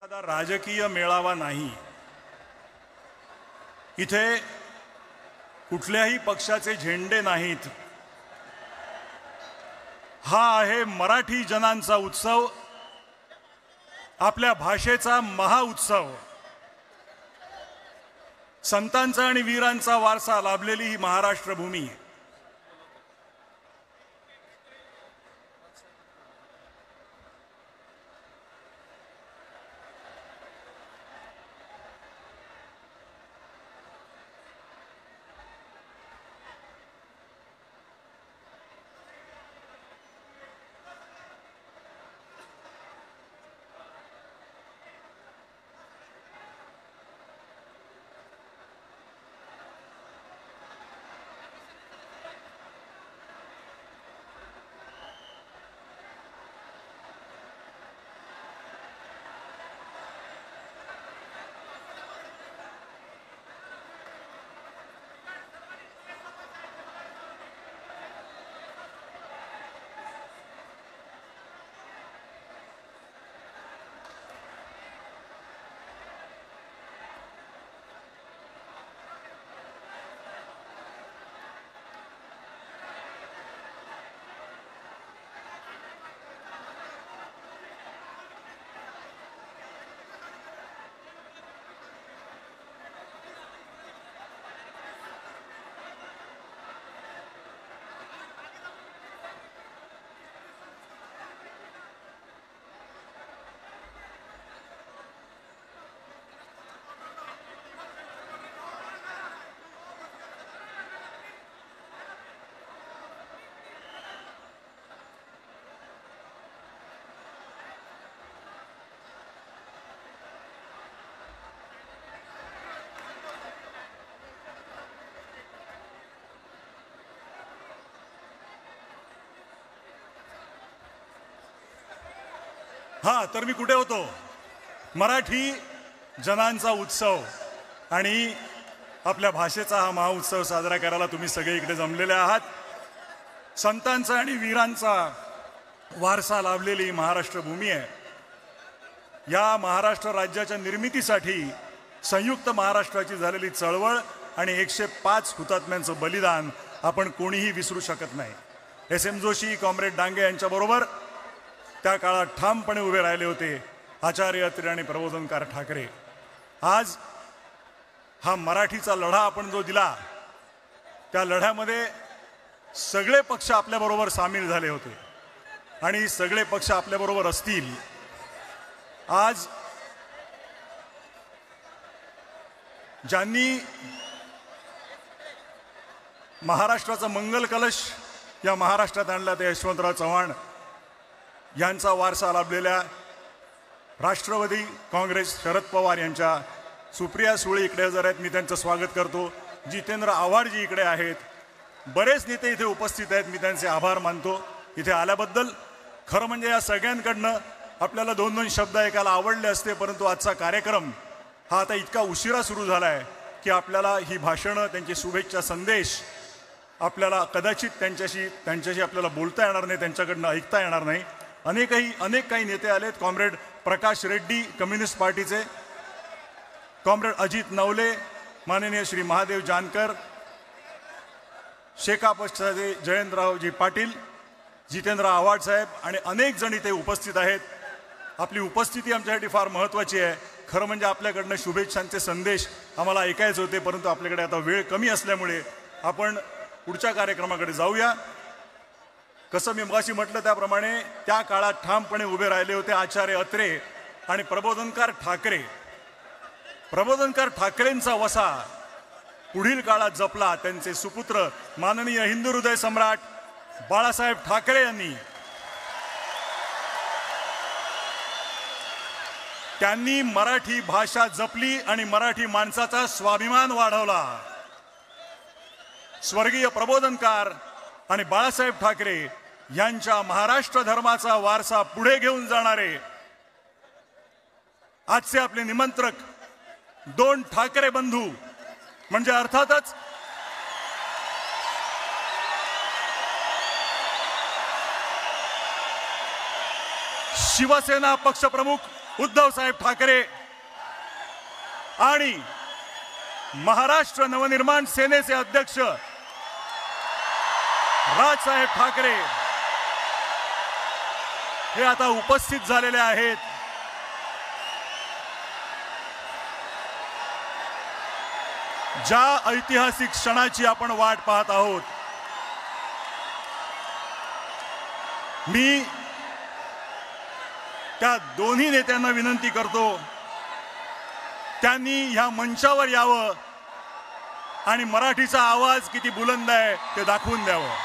राजकीय मेळावा नाही। इथे कुठल्याही पक्षाचे झेंडे नाहीत। हा आहे मराठी जनांचा उत्सव, आपल्या भाषेचा महाउत्सव। संतांचा आणि वीरांचा वारसा लाभलेली ही महाराष्ट्र भूमी। हाँ, तर मी कुठे होतो? मराठी जनांचा उत्सव आणि आपल्या भाषेचा हा महाउत्सव साजरा करायला तुम्ही सगळे इकडे जमलेले आहात। संतांचा आणि वीरांचा वारसा लाभलेली महाराष्ट्र भूमी आहे। या महाराष्ट्र राज्याच्या निर्मितीसाठी संयुक्त महाराष्ट्राची झालेली चळवळ आणि 105 हुतात्म्यांचं बलिदान आपण कोणीही विसरू शकत नाही। एस.एम. जोशी, कॉम्रेड डांगे यांच्याबरोबर त्या काळात ठामपणे उभे राहिले होते आचार्य अत्रे आणि प्रबोधनकार ठाकरे। आज हा मराठीचा लढा आपण जो दिला, त्या लढ्यामध्ये सगळे पक्ष आपल्याबरोबर सामील झाले होते आणि सगळे पक्ष आपल्याबरोबर असतील। आज ज्यांनी महाराष्ट्राचा मंगल कलश या महाराष्ट्रात आणला ते यशवंतराव चव्हाण यांचा वारसा लाभलेल्या राष्ट्रवादी काँग्रेस शरद पवार यांच्या सुप्रिया सुळे इकडे हजर आहेत, मी त्यांचं स्वागत करतो। जितेंद्र आव्हाडजी इकडे आहेत, बरेच नेते इथे उपस्थित आहेत, मी त्यांचे आभार मानतो इथे आल्याबद्दल। खरं म्हणजे या सगळ्यांकडनं आपल्याला 2-2 शब्द ऐकायला आवडले असते, परंतु आजचा कार्यक्रम हा आता इतका उशिरा सुरू झाला आहे की आपल्याला ही भाषणं, त्यांचे शुभेच्छा संदेश आपल्याला कदाचित त्यांच्याशी आपल्याला बोलता येणार नाही, त्यांच्याकडनं ऐकता येणार नाही। अनेक काही नेते आलेत। कॉम्रेड प्रकाश रेड्डी कम्युनिस्ट पार्टीचे, कॉम्रेड अजित नवले, माननीय श्री महादेव जानकर, शेका पक्षाचे जयंतरावजी पाटील, जितेंद्र आव्हाड साहेब आणि अनेक जण इथे उपस्थित आहेत। आपली उपस्थिती आमच्यासाठी फार महत्त्वाची आहे। खरं म्हणजे आपल्याकडनं शुभेच्छांचे संदेश आम्हाला ऐकायचे होते, परंतु आपल्याकडे आता वेळ कमी असल्यामुळे आपण पुढच्या कार्यक्रमाकडे जाऊया। कसं मी मगाशी म्हटलं त्याप्रमाणे त्या काळात ठामपणे उभे राहिले होते आचार्य अत्रे आणि प्रबोधनकार ठाकरे। प्रबोधनकार ठाकरेंचा वसा पुढील काळात जपला त्यांचे सुपुत्र माननीय हिंदू हृदय सम्राट बाळासाहेब ठाकरे यांनी। त्यांनी मराठी भाषा जपली आणि मराठी माणसाचा स्वाभिमान वाढवला। स्वर्गीय प्रबोधनकार आणि बाळासाहेब ठाकरे यांच्या महाराष्ट्र धर्माचा वारसा पुढे घेऊन जाणारे आजचे आपले निमंत्रक 2 ठाकरे बंधू म्हणजे अर्थातच शिवसेना पक्षप्रमुख उद्धव साहेब ठाकरे आणि महाराष्ट्र नवनिर्माण सेनेचे अध्यक्ष राजसाहेब ठाकरे हे आता उपस्थित झालेले आहेत. ज्या ऐतिहासिक क्षणाची आपण वाट पाहत आहोत, मी त्या दोन्ही नेत्यांना विनंती करतो त्यांनी ह्या मंचावर यावं आणि मराठीचा आवाज किती बुलंद आहे ते दाखवून द्यावं.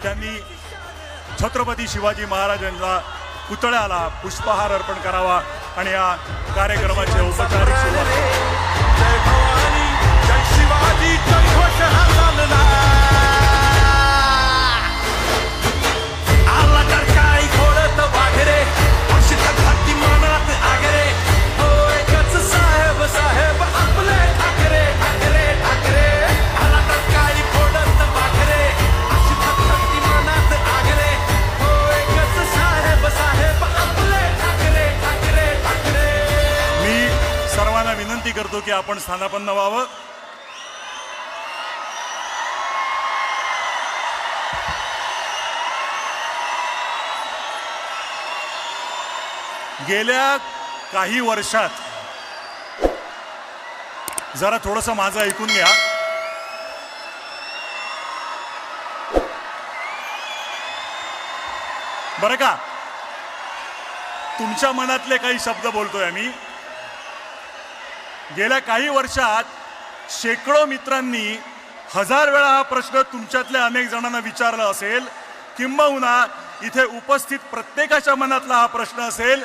त्यांनी छत्रपती शिवाजी महाराजांच्या पुतळ्याला पुष्पहार अर्पण करावा आणि या कार्यक्रमाचे औपचारिक सुरुवात. जय भवानी, जय शिवाजी, जय घोष हल्ला आला तर काय घोडत वाघरे अशी भक्ती मनात आगरे हो एकच साहेब साहेब आपले ठाकरे ठाकरे ठाकरे आला तर काय घोडत वाघरे अशी भक्ती मनात आगरे हो एकच साहेब साहेब आपले ठाकरे ठाकरे ठाकरे. मी सर्वांना विनंती करतो की आपण स्थानापन्न व्हावं. गेल्या काही वर्षात जरा थोडंसं माझं ऐकून घ्या. बरं का, तुमच्या मनातले काही शब्द बोलतोय आम्ही. गेल्या काही वर्षात शेकडो मित्रांनी 1000 वेळा हा प्रश्न तुमच्यातल्या अनेक जणांना विचारला असेल, किंबहुना इथे उपस्थित प्रत्येकाच्या मनातला हा प्रश्न असेल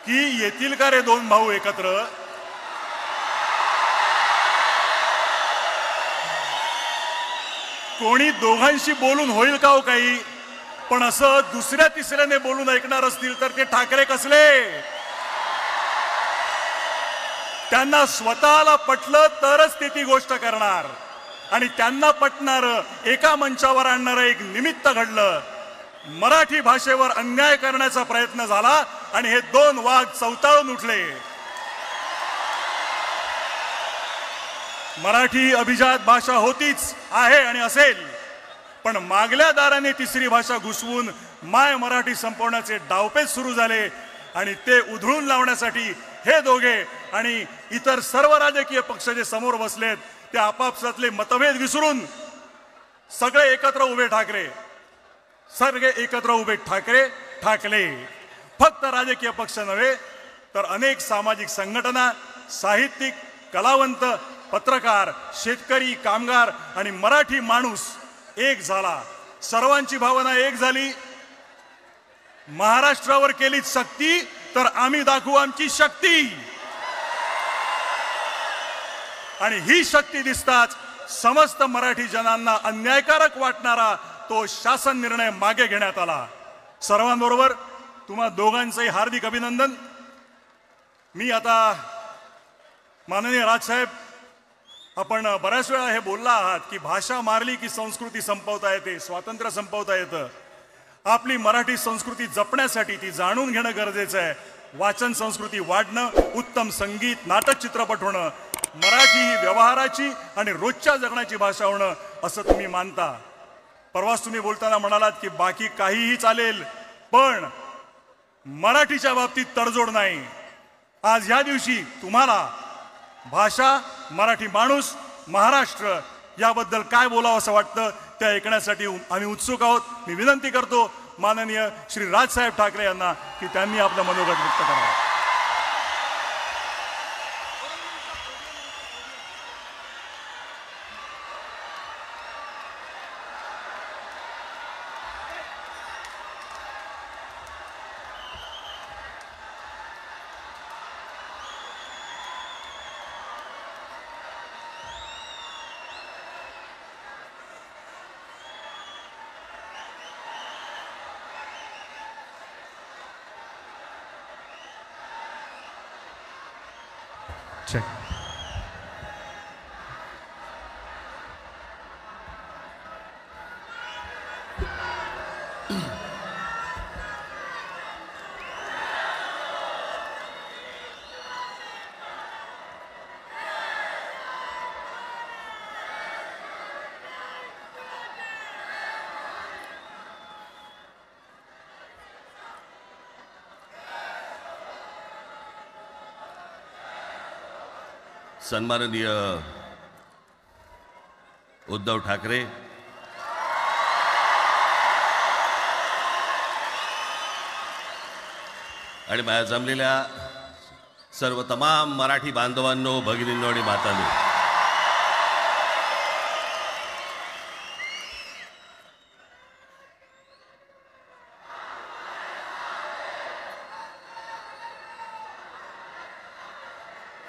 की येतील का रे दोन भाऊ एकत्र. कोणी दोघांशी बोलून होईल का हो काही, पण असं दुसऱ्या तिसऱ्याने बोलून ऐकणार असतील तर ते ठाकरे कसले. त्यांना स्वतःला पटलं तरच ते ती गोष्ट करणार आणि त्यांना पटणारं एका मंचावर आणणारं एक निमित्त घडलं. मराठी भाषेवर अन्याय करण्याचा प्रयत्न झाला आणि हे दोन वाघ चवताळून उठले. मराठी अभिजात भाषा होतीच, आहे आणि असेल, पण मागल्या दाराने तिसरी भाषा घुसवून माय मराठी संपवण्याचे डावपेच सुरू झाले आणि ते उधळून लावण्यासाठी हे दोघे आणि इतर सर्व राजकीय पक्ष जे समोर बसलेत ते आपापसातले मतभेद विसरून सगळे एकत्र उभे ठाकरे, सगळे एकत्र उभे ठाकरे ठाकले. फक्त राजकीय पक्ष नव्हे तर अनेक सामाजिक संघटना, साहित्यिक, कलावंत, पत्रकार, शेतकरी, कामगार आणि मराठी माणूस एक झाला. सर्वांची भावना एक झाली. महाराष्ट्रावर केली सक्ती तर आम्ही दाखवू आमची शक्ती. आणि ही शक्ती दिसताच समस्त मराठी जनांना अन्यायकारक वाटणारा तो शासन निर्णय मागे घेण्यात आला. सर्वांबरोबर तुम्हा दोघांचंही हार्दिक अभिनंदन. मी आता माननीय राजसाहेब, आपण बऱ्याच वेळा हे बोलला आहात की भाषा मारली की संस्कृती संपवता येते, स्वातंत्र्य संपवता येतं. आपली मराठी संस्कृती जपण्यासाठी ती जाणून घेणं गरजेचं आहे. वाचन संस्कृती वाढणं, उत्तम संगीत, नाटक, चित्रपट होणं, मराठी ही व्यवहाराची आणि रोजच्या जगण्याची भाषा होणं असं तुम्ही मानता. परवाच तुम्ही बोलताना म्हणालात की बाकी काहीही चालेल पण मराठीच्या बाबतीत तडजोड नाही. आज ह्या दिवशी तुम्हाला भाषा, मराठी माणूस, महाराष्ट्र याबद्दल काय बोलावं असं वाटतं ते ऐकण्यासाठी आम्ही उत्सुक आहोत. मी विनंती करतो माननीय श्री राजसाहेब ठाकरे यांना की त्यांनी आपलं मनोगत व्यक्त करावं. चेक. सन्माननीय उद्धव ठाकरे, आणि माझ्या जमलेल्या सर्व तमाम मराठी बांधवांनो, भगिनींनो आणि मातांनो,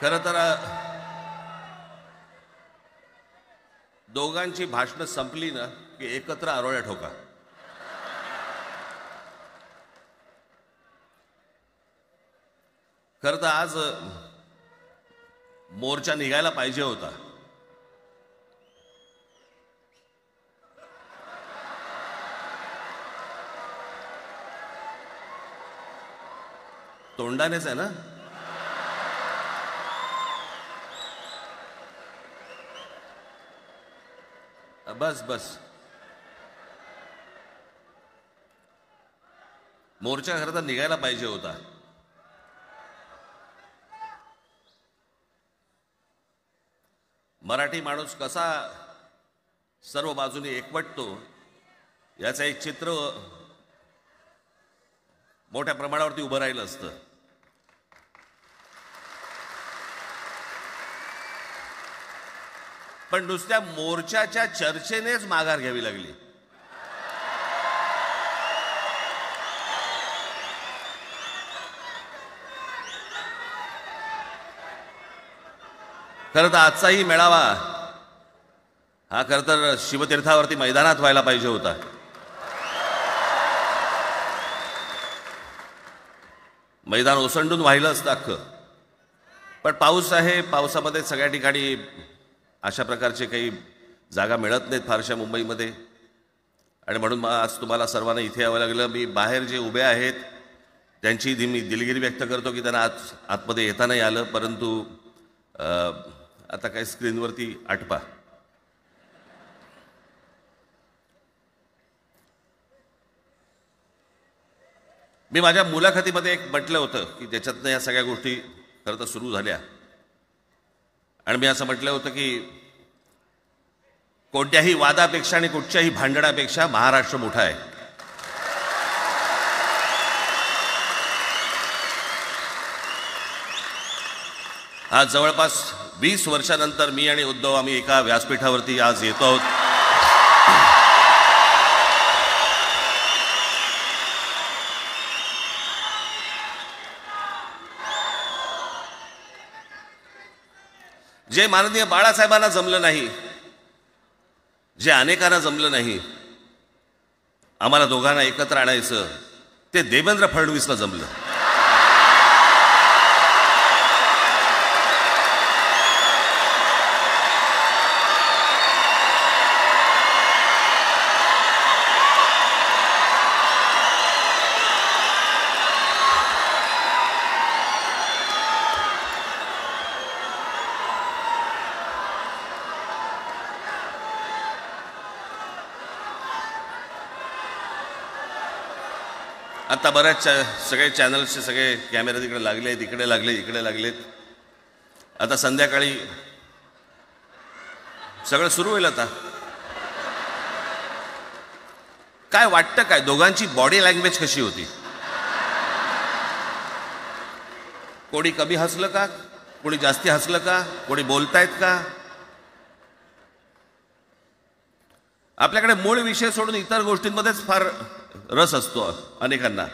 खरं तर दोघांची भाषणं संपली ना की एकत्र आरोळ्या ठोका. खरं तर आज मोर्चा निघायला पाहिजे होता. तोंडानेच आहे ना. बस बस, मोर्चा खरं तर निघायला पाहिजे होता. मराठी माणूस कसा सर्व बाजूने एकवटतो याचं एक चित्र मोठ्या प्रमाणावरती उभं राहिलं असतं. पण नुसत्या मोर्चाच्या चर्चेनेच माघार घ्यावी लागली. खरं तर आजचाही मेळावा हा खरं तर शिवतीर्थावरती मैदानात व्हायला पाहिजे होता. मैदान ओसंडून वाहिलं असतं अख्खं. पण पाऊस आहे, पावसामध्ये सगळ्या ठिकाणी अशा प्रकारचे काही जागा मिळत नाहीत फारशा मुंबईमध्ये, आणि म्हणून आज तुम्हाला सर्वांना इथे यावं लागलं. मी बाहेर जे उभे आहेत त्यांची मी दिलगिरी व्यक्त करतो की त्यांना आतमध्ये येता नाही आलं, परंतु आता काय स्क्रीनवरती आटपा. मी माझ्या मुलाखतीमध्ये एक म्हटलं होतं की ज्याच्यातनं या सगळ्या गोष्टी खरं तर सुरू झाल्या, आणि मी असं म्हटलं होतं की कोणत्याही वादापेक्षा आणि कुठच्याही भांडणापेक्षा महाराष्ट्र मोठा आहे. आज जवळपास 20 वर्षानंतर मी आणि उद्धव आम्ही एका व्यासपीठावरती आज येतो आहोत. जे माननीय बाळासाहेबांना जमलं नाही, जे अनेकांना जमलं नाही, आम्हाला दोघांना एकत्र आणायचं, ते देवेंद्र फडणवीसला जमलं. आता बऱ्याच सगळे चॅनल्सचे सगळे कॅमेरे तिकडे लागले, इकडे लागले, इकडे लागलेत. आता संध्याकाळी सगळं सुरू होईल. आता काय वाटतं, काय दोघांची बॉडी लँग्वेज कशी होती? कोणी कमी हसलं का, कोणी जास्ती हसलं का, कोणी बोलतायत का? आपल्याकडे मूळ विषय सोडून इतर गोष्टींमध्येच फार रस असतो अनेकांना.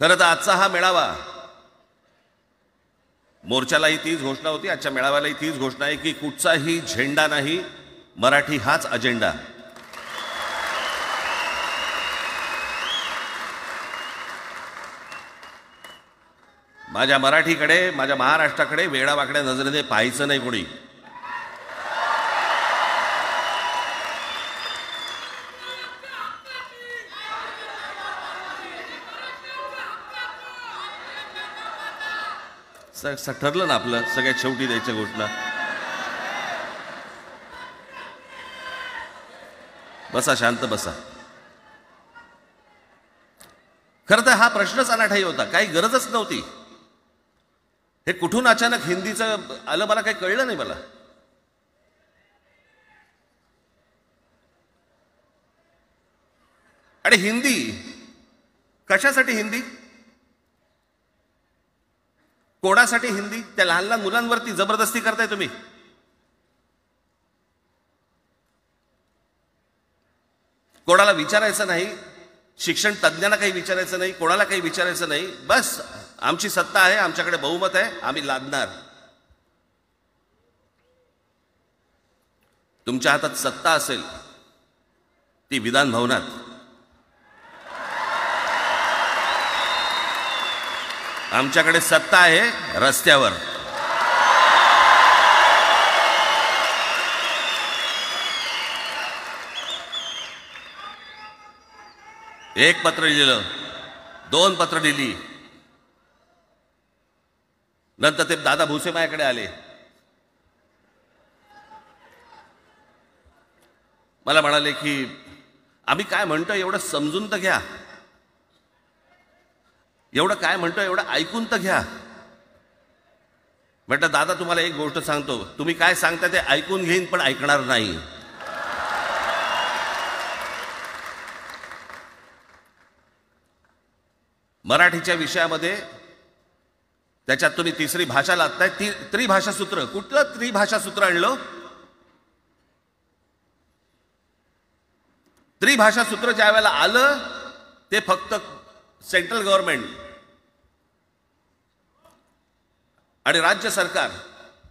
खरं तर आजचा हा मेळावा, मोर्चालाही तीच घोषणा होती, आजच्या मेळाव्यालाही तीच घोषणा आहे की कुठचाही झेंडा नाही, मराठी हाच अजेंडा. माझ्या मराठीकडे, माझ्या महाराष्ट्राकडे वेडावाकड्या नजरेने पाहायचं नाही कोणी. ठरलं ना आपलं सगळ्यात शेवटी द्यायच्या घोषणा. बसा, शांत बसा. खरं तर हा प्रश्नच अनाठाई होता, काही गरजच नव्हती. हे कुठून अचानक हिंदीचं आलं मला काही कळलं नाही. मला आणि हिंदी कशासाठी? हिंदी कोणासाठी? हिंदी त्या लहान लहान मुलांवरती जबरदस्ती करताय तुम्ही. कोणाला विचारायचं नाही, शिक्षण तज्ज्ञांना काही विचारायचं नाही, कोणाला काही विचारायचं नाही. बस आमची सत्ता आहे, आमच्याकडे बहुमत आहे, आम्ही लादणार. तुमच्या हातात सत्ता असेल ती विधान भवनात, आमच्याकडे सत्ता आहे रस्त्यावर. एक पत्र लिहिलं, 2 पत्र लिहिली, नंतर ते दादा भुसे माझ्याकडे आले. मला म्हणाले की आम्ही काय म्हणतो एवढं समजून तर घ्या, एवढं काय म्हणतो एवढं ऐकून तर घ्या. म्हटलं दादा तुम्हाला एक गोष्ट सांगतो, तुम्ही काय सांगता ते ऐकून घेईन पण ऐकणार नाही. मराठीच्या विषयामध्ये त्याच्यात तुम्ही तिसरी भाषा लादताय. त्रिभाषा सूत्र. कुठलं त्रिभाषा सूत्र आणलं? त्रिभाषा सूत्र ज्या वेळेला आलं ते फक्त सेंट्रल गव्हर्नमेंट आणि राज्य सरकार,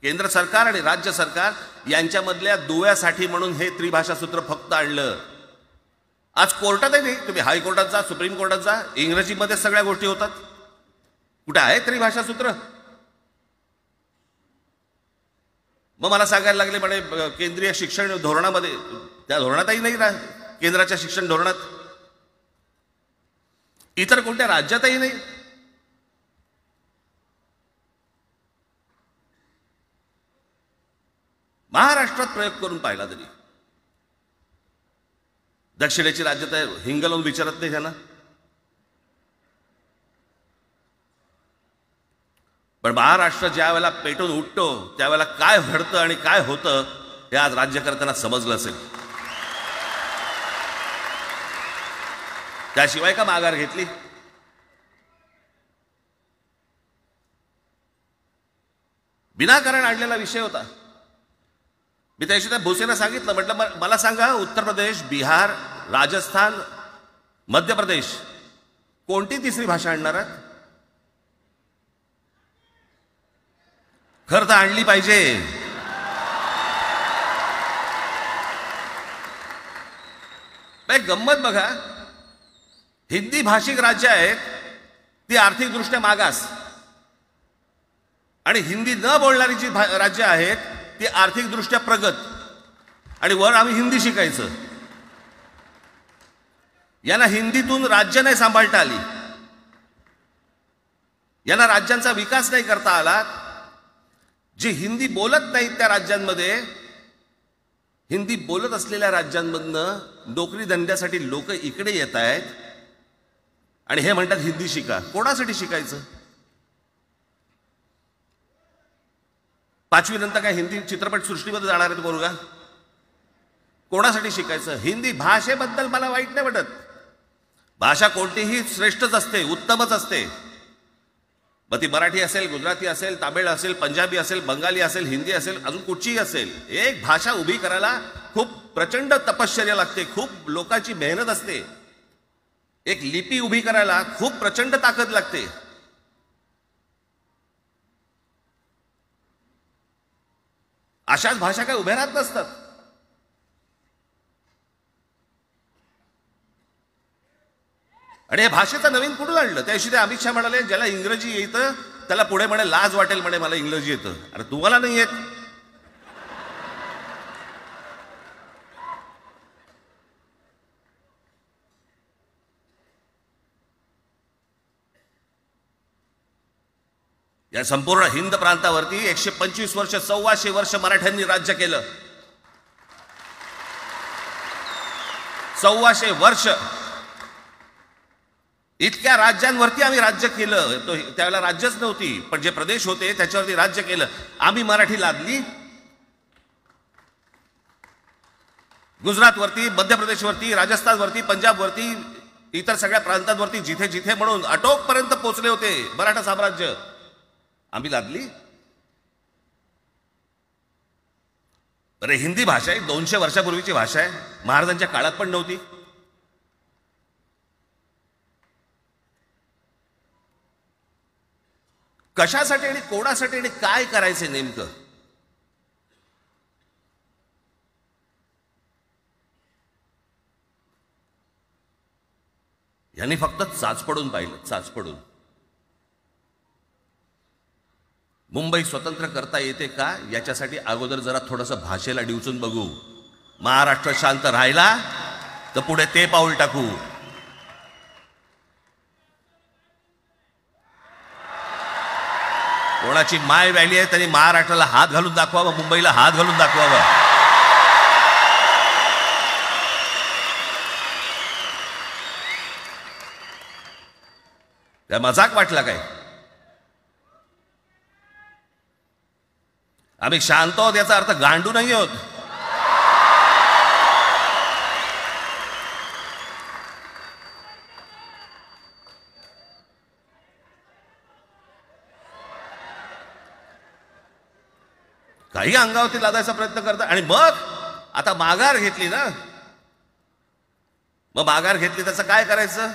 केंद्र सरकार आणि राज्य सरकार यांच्यामधल्या दुव्यासाठी म्हणून हे त्रिभाषा सूत्र फक्त आणलं. आज कोर्टातही नाही, तुम्ही हायकोर्टात जा, सुप्रीम कोर्टात जा, इंग्रजीमध्ये सगळ्या गोष्टी होतात. कुठे आहे त्रिभाषा सूत्र? मग मला सांगायला लागले म्हणे केंद्रीय शिक्षण धोरणामध्ये, त्या धोरणातही नाही ना, केंद्राच्या शिक्षण धोरणात, इतर कोणत्या राज्यातही नाही. महाराष्ट्रात प्रयोग करून पाहिला तरी दक्षिणेची राज्य तर हिंग लावून विचारत नाही त्यांना. पण महाराष्ट्र ज्या वेळेला पेटून उठतो त्यावेळेला काय घडतं आणि काय होतं हे आज राज्यकर्त्यांना समजलं असेल. त्याशिवाय का माघार घेतली? विनाकारण आणलेला विषय होता. मी त्याशी त्या भोसेला सांगितलं, म्हटलं मला सांगा उत्तर प्रदेश, बिहार, राजस्थान, मध्य प्रदेश कोणती तिसरी भाषा आणणार आहेत? खरं तर आणली पाहिजे. गंमत बघा, हिंदी भाषिक राज्य आहेत ती आर्थिकदृष्ट्या मागास, आणि हिंदी न बोलणारी जी राज्य आहेत ती आर्थिकदृष्ट्या प्रगत, आणि वर आम्ही हिंदी शिकायचं. यांना हिंदीतून राज्य नाही सांभाळता आली, यांना राज्यांचा विकास नाही करता आला. जे हिंदी बोलत नाहीत त्या राज्यांमध्ये, हिंदी बोलत असलेल्या राज्यांमधनं नोकरी धंद्यासाठी लोक इकडे येत आहेत आणि हे म्हणतात हिंदी शिका. कोणासाठी शिकायचं? 5वी नंतर काय हिंदी चित्रपट सृष्टीमध्ये जाणार आहेत पोरगा? कोणासाठी शिकायचं? हिंदी भाषेबद्दल मला वाईट नाही वाटत. भाषा कोणतीही श्रेष्ठच असते, उत्तमच असते. मग ती मराठी असेल, गुजराती असेल, तामिळ असेल, पंजाबी असेल, बंगाली असेल, हिंदी असेल, अजून कुठचीही असेल. एक भाषा उभी करायला खूप प्रचंड तपश्चर्या लागते, खूप लोकांची मेहनत असते. एक लिपी उभी करायला खूप प्रचंड ताकद लागते. अशाच भाषा काय उभ्या राहत नसतात. आणि या भाषेचं नवीन कुठून आणलं? त्याशी ते अमित शहा म्हणाले ज्याला इंग्रजी येतं त्याला पुढे म्हणे लाज वाटेल म्हणे मला इंग्रजी येतं. अरे तुम्हाला नाही येत? या संपूर्ण हिंद प्रांतावरती 125 वर्ष 125 वर्ष मराठ्यांनी राज्य केलं. 125 वर्ष इतक्या राज्यांवरती आम्ही राज्य केलं. तो त्यावेळेला राज्यच नव्हती, पण जे प्रदेश होते त्याच्यावरती राज्य केलं. आम्ही मराठी लादली गुजरातवरती, मध्य प्रदेशवरती, राजस्थानवरती, पंजाबवरती, इतर सगळ्या प्रांतांवरती जिथे जिथे म्हणून अटोकपर्यंत पोहोचले होते मराठा साम्राज्य. आम्ही लादली. अरे हिंदी भाषा आहे 200 वर्षापूर्वीची भाषा आहे, महाराजांच्या काळात पण नव्हती. कशासाठी आणि कोणासाठी आणि काय करायचे नेमकं? यांनी फक्त चाचपडून पाहिलं, चाचपडून. मुंबई स्वतंत्र करता येते का याच्यासाठी अगोदर जरा थोडंसं भाषेला डिवचून बघू. महाराष्ट्र शांत राहिला तर पुढे ते पाऊल टाकू. कोणाची माय व्हॅली आहे त्यांनी महाराष्ट्राला हात घालून दाखवावं, मुंबईला हात घालून दाखवावं. त्या मजाक वाटला काय? आम्ही शांत आहोत याचा अर्थ गांडू नाही आहोत. काही अंगावरती लादायचा प्रयत्न करता आणि मग आता माघार घेतली ना, मग माघार घेतली त्याचं काय करायचं?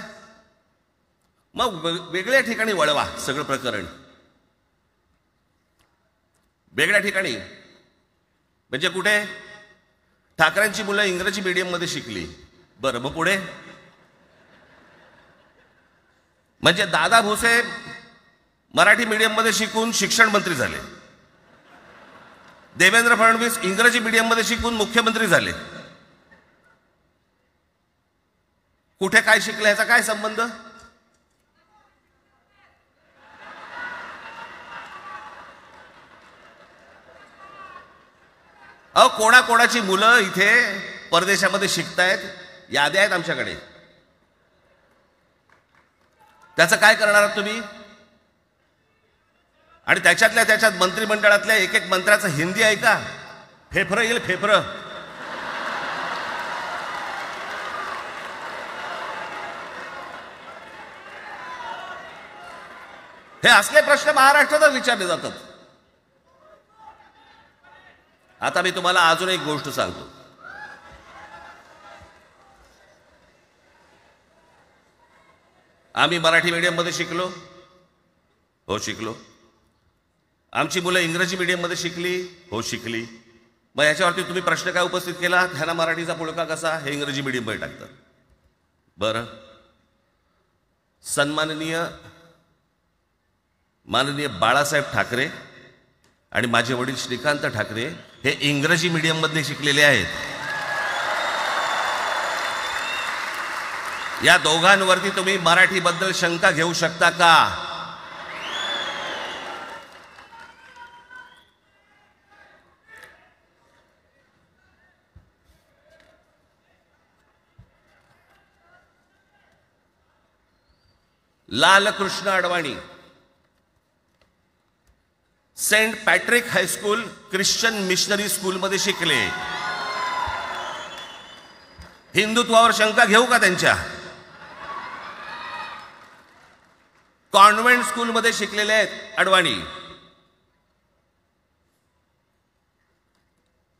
मग वेगळ्या ठिकाणी वळवा सगळं प्रकरण. वेगळ्या ठिकाणी म्हणजे कुठे? ठाकरेंची मुलं इंग्रजी मीडियम मध्ये शिकली, बरं मग पुढे? म्हणजे दादा भुसे मराठी मीडियम मध्ये शिकून शिक्षण मंत्री झाले, देवेंद्र फडणवीस इंग्रजी मीडियम मध्ये शिकून मुख्यमंत्री झाले. कुठे काय शिकले याचा काय संबंध? कोणाकोणाची मुलं इथे परदेशामध्ये शिकतायत, याद्या आहेत आमच्याकडे. त्याचं काय करणार आहात तुम्ही? आणि त्याच्यातल्या त्याच्यात मंत्रिमंडळातल्या एक एक मंत्र्याचं हिंदी आहे का? फेफरं येईल, फेफरं. हे असले प्रश्न महाराष्ट्रातच विचारले जातात. आता मी तुम्हाला अजून एक गोष्ट सांगतो. आम्ही मराठी मीडियम मध्ये शिकलो, हो शिकलो. आमची मुलं इंग्रजी मीडियम मध्ये शिकली, हो शिकली. मग याच्यावरती तुम्ही प्रश्न काय उपस्थित केला? ह्याला मराठीचा पुळका कसा? हे इंग्रजी मीडियम मध्ये टाकतात. बरं, सन्माननीय माननीय बाळासाहेब ठाकरे आणि माझे वडील श्रीकांत ठाकरे हे इंग्रजी मीडियम मध्ये शिकलेले आहेत. या दोघांवरती तुम्ही मराठीबद्दल शंका घेऊ शकता का? Lalkrishna Advani Saint Patrick high school Christian missionary school मध्ये शिकले. हिंदुत्वावर शंका घेऊ का त्यांच्या? कॉन्व्हेंट स्कूल मध्ये शिकलेले आहेत अडवाणी.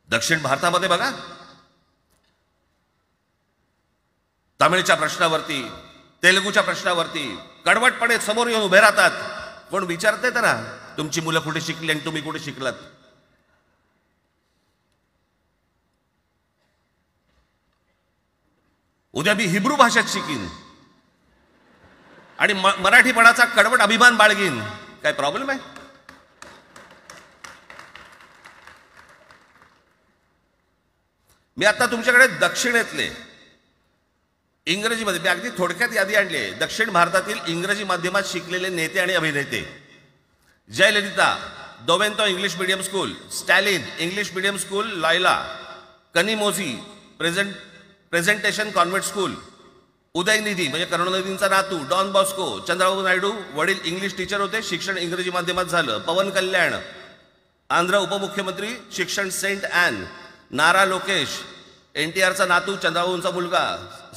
दक्षिण भारतामध्ये बघा, तमिळच्या प्रश्नावरती, तेलुगूच्या प्रश्नावरती कडवटपणे समोर येऊन उभे राहतात. कोण विचारते तर ना तुमची मुलं कुठे शिकली आणि तुम्ही कुठे शिकलात? उद्या मी हिब्रू भाषेत शिकीन, आणि मराठीपणाचा कडवट अभिमान बाळगीन, काय प्रॉब्लेम आहे? मी आता तुमच्याकडे दक्षिणेतले इंग्रजीमध्ये, मी अगदी थोडक्यात यादी आणली आहे. दक्षिण भारतातील इंग्रजी माध्यमात शिकलेले नेते आणि अभिनेते: Jayalalithaa, Doveton English medium school, Stalin English medium school Loyola, Kanimozhi Presentation convent school, Udhayanidhi म्हणजे करुणानिधींचा नातू, डॉन बॉस्को, चंद्रबाबू नायडू वडील इंग्लिश टीचर होते, शिक्षण इंग्रजी माध्यमात झालं, पवन कल्याण आंध्र उपमुख्यमंत्री, शिक्षण सेंट ॲन, नारा लोकेश NTRचा नातू चंद्रबाबूंचा मुलगा,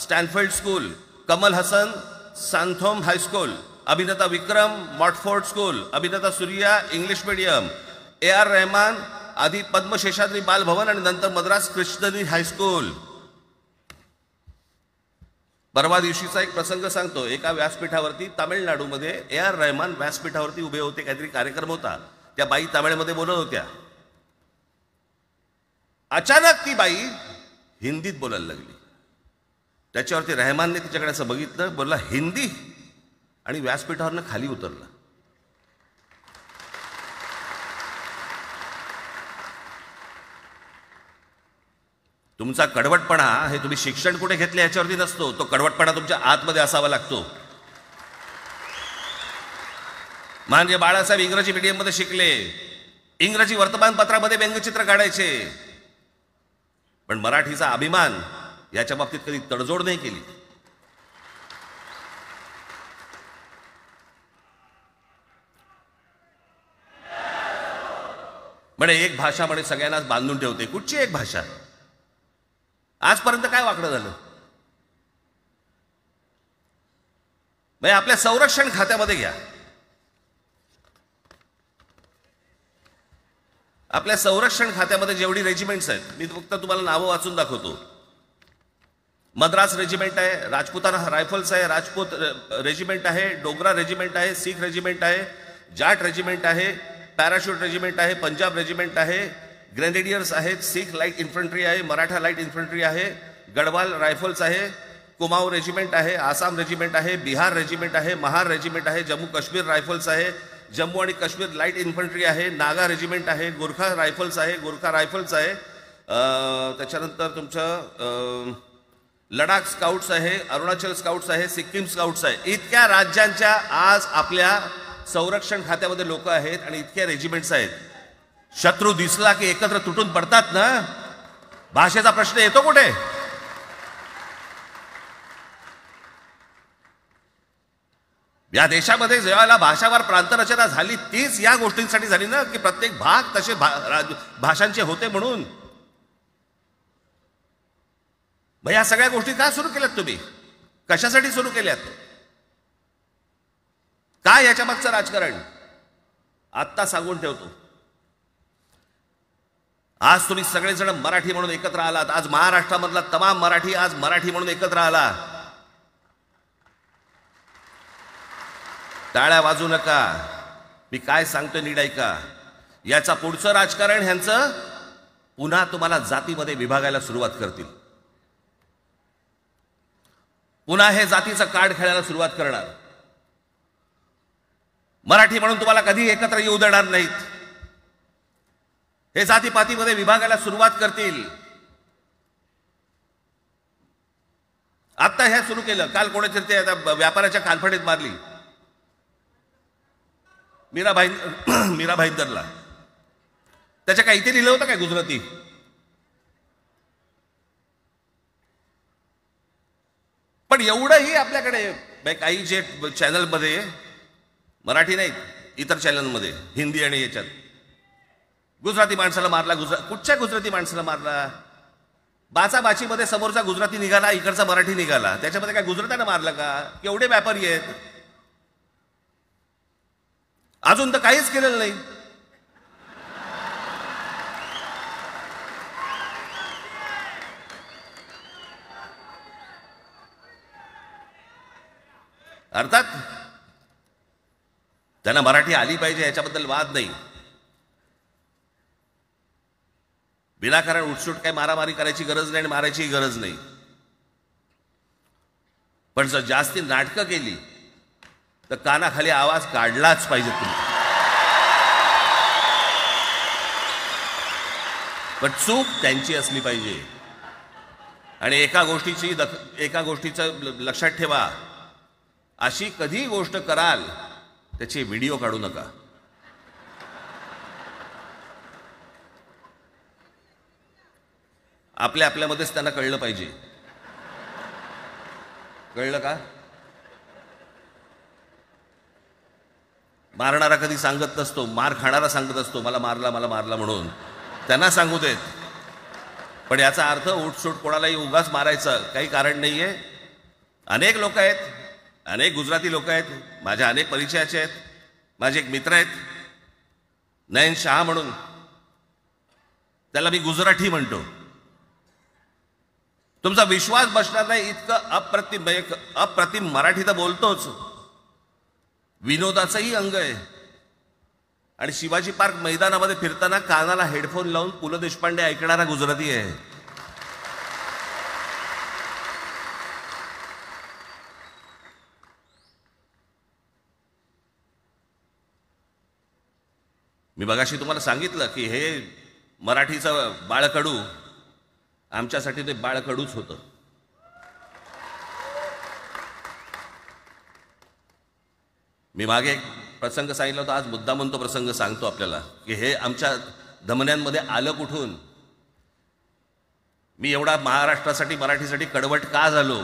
Stanford school, Kamal Haasan Santhome high school, अभिनेता विक्रम मॉटफोर्ड स्कूल, अभिनेता Suriya English medium, AR Rahman आधी पद्मशेषाद्री बालभवन आणि नंतर मद्रास कृष्णनी हायस्कूल. परवा दिवशीचा एक प्रसंग सांगतो. एका व्यासपीठावरती तामिळनाडूमध्ये AR रहमान व्यासपीठावरती उभे होते, काहीतरी कार्यक्रम होता, त्या बाई तामिळमध्ये बोलत होत्या. अचानक ती बाई हिंदीत बोलायला लागली. त्याच्यावरती रहमानने तिच्याकडे असं बघितलं, बोलला हिंदी, आणि व्यासपीठावरनं खाली उतरला. तुमचा कडवटपणा हे तुम्ही शिक्षण कुठे घेतले याच्यावरती नसतो, तो कडवटपणा तुमच्या आतमध्ये असावा लागतो. म्हणजे बाळासाहेब इंग्रजी मीडियम मध्ये शिकले, इंग्रजी वर्तमानपत्रामध्ये व्यंगचित्र काढायचे, पण मराठीचा अभिमान याच्या बाबतीत कधी तडजोड नाही केली. म्हणे एक भाषा म्हणे सगळ्यांनाच बांधून ठेवते. कुठची एक भाषा? आजपर्यंत काय वाकडं झालं? म्हणजे आपल्या संरक्षण खात्यामध्ये घ्या, आपल्या संरक्षण खात्यामध्ये जेवढी रेजिमेंट्स आहेत, मी फक्त तुम्हाला नावं वाचून दाखवतो. मद्रास रेजिमेंट आहे, राजपुताना रायफल्स आहे, राजपूत रेजिमेंट आहे, डोगरा रेजिमेंट आहे, सीख रेजिमेंट आहे, जाट रेजिमेंट आहे, पॅराशूट रेजिमेंट आहे, पंजाब रेजिमेंट आहे, ग्रेनेडियर्स आहेत, सीख लाईट इन्फंट्री आहे, मराठा लाईट इन्फंट्री आहे, गढवाल रायफल्स आहे, कुमाऊ रेजिमेंट आहे, आसाम रेजिमेंट आहे, बिहार रेजिमेंट आहे, महार रेजिमेंट आहे, जम्मू काश्मीर रायफल्स आहे, जम्मू आणि काश्मीर लाईट इन्फंट्री आहे, नागा रेजिमेंट आहे, गोरखा रायफल्स आहे, गोरखा रायफल्स आहे, त्याच्यानंतर तुमचं लडाख स्काउट्स आहे, अरुणाचल स्काउट्स आहे, सिक्कीम स्काउट्स आहे. इतक्या राज्यांच्या आज आपल्या संरक्षण खात्यामध्ये लोक आहेत आणि इतक्या रेजिमेंट्स आहेत. शत्रू दिसला की एकत्र तुटून पडतात ना. भाषेचा प्रश्न येतो कुठे? या देशामध्ये जेव्हा भाषावार प्रांतरचना झाली तीच या गोष्टींसाठी झाली ना, की प्रत्येक भाग तसे भाषांचे होते म्हणून. मग या सगळ्या गोष्टी का सुरू केल्यात तुम्ही? कशासाठी सुरू केल्यात? काय याच्या मागचं राजकारण? आत्ता सांगून ठेवतो. आज तुम्ही सगळेजण मराठी म्हणून एकत्र आलात. आज महाराष्ट्रामधला तमाम मराठी आज मराठी म्हणून एकत्र आला. टाळ्या वाजू नका. मी काय सांगतोय नीट ऐका. याचा पुढचं राजकारण ह्यांचं पुन्हा तुम्हाला जातीमध्ये विभागायला सुरुवात करतील. पुन्हा हे जातीचं कार्ड खेळायला सुरुवात करणार. मराठी म्हणून तुम्हाला कधी एकत्र येऊ देणार नाहीत. हे जातीपातीमध्ये विभागायला सुरुवात करतील. आता हे सुरू केलं. काल कोणीतरी ते व्यापाऱ्याच्या कानफडीत मारली मीरा भाईंदरला. त्याच्या काय इथे लिहिलं होतं काय गुजराती? पण एवढंही आपल्याकडे काही जे चॅनलमध्ये, मराठी नाहीत इतर चॅनलमध्ये, हिंदी आणि याच्यात गुजराती माणसाला मारला. कुठच्या गुजराती माणसाला मारला? बाचाबाचीमध्ये समोरचा गुजराती निघाला, इकडचा मराठी निघाला. त्याच्यामध्ये काय गुजरात्यानं मारलं का? केवढे व्यापारी आहेत. अजून तर काहीच केलेलं नाही. अर्थात त्यांना मराठी आली पाहिजे याच्याबद्दल वाद नाही. विनाकारण उठसूट काय मारामारी करायची गरज नाही आणि मारायची गरज नाही. पण जर जास्ती नाटकं केली तर कानाखाली आवाज काढलाच पाहिजे तुम्ही. पण चूक त्यांची असली पाहिजे. आणि एका गोष्टीचं लक्षात ठेवा, अशी कधी गोष्ट कराल त्याचे व्हिडिओ काढू नका. आपल्यामध्येच त्यांना कळलं पाहिजे. कळलं का? मारणारा कधी सांगत नसतो, मार खाणारा सांगत असतो मला मारला म्हणून. त्यांना सांगू देत. पण याचा अर्थ उठसूट कोणालाही उगाच मारायचं काही कारण नाहीये. अनेक लोक आहेत, अनेक गुजराती लोक आहेत, माझ्या अनेक परिचयाचे आहेत. माझे एक मित्र आहेत नयन शहा म्हणून, त्याला मी गुजराठी म्हणतो. तुमचा विश्वास बसणार नाही इतकं अप्रतिम मराठी तर बोलतोच, विनोदाचंही अंग आहे. आणि शिवाजी पार्क मैदानामध्ये फिरताना कानाला हेडफोन लावून पु ल देशपांडे ऐकणारा गुजराती आहे. मी मगाशी तुम्हाला सांगितलं की हे मराठीचं बाळकडू, आमच्यासाठी ते बाळकडूच होतं. मी मागे एक प्रसंग सांगितला होता, आज मुद्दामून तो प्रसंग सांगतो आपल्याला की हे आमच्या धमन्यांमध्ये आलं कुठून. मी एवढा महाराष्ट्रासाठी मराठीसाठी कडवट का झालो.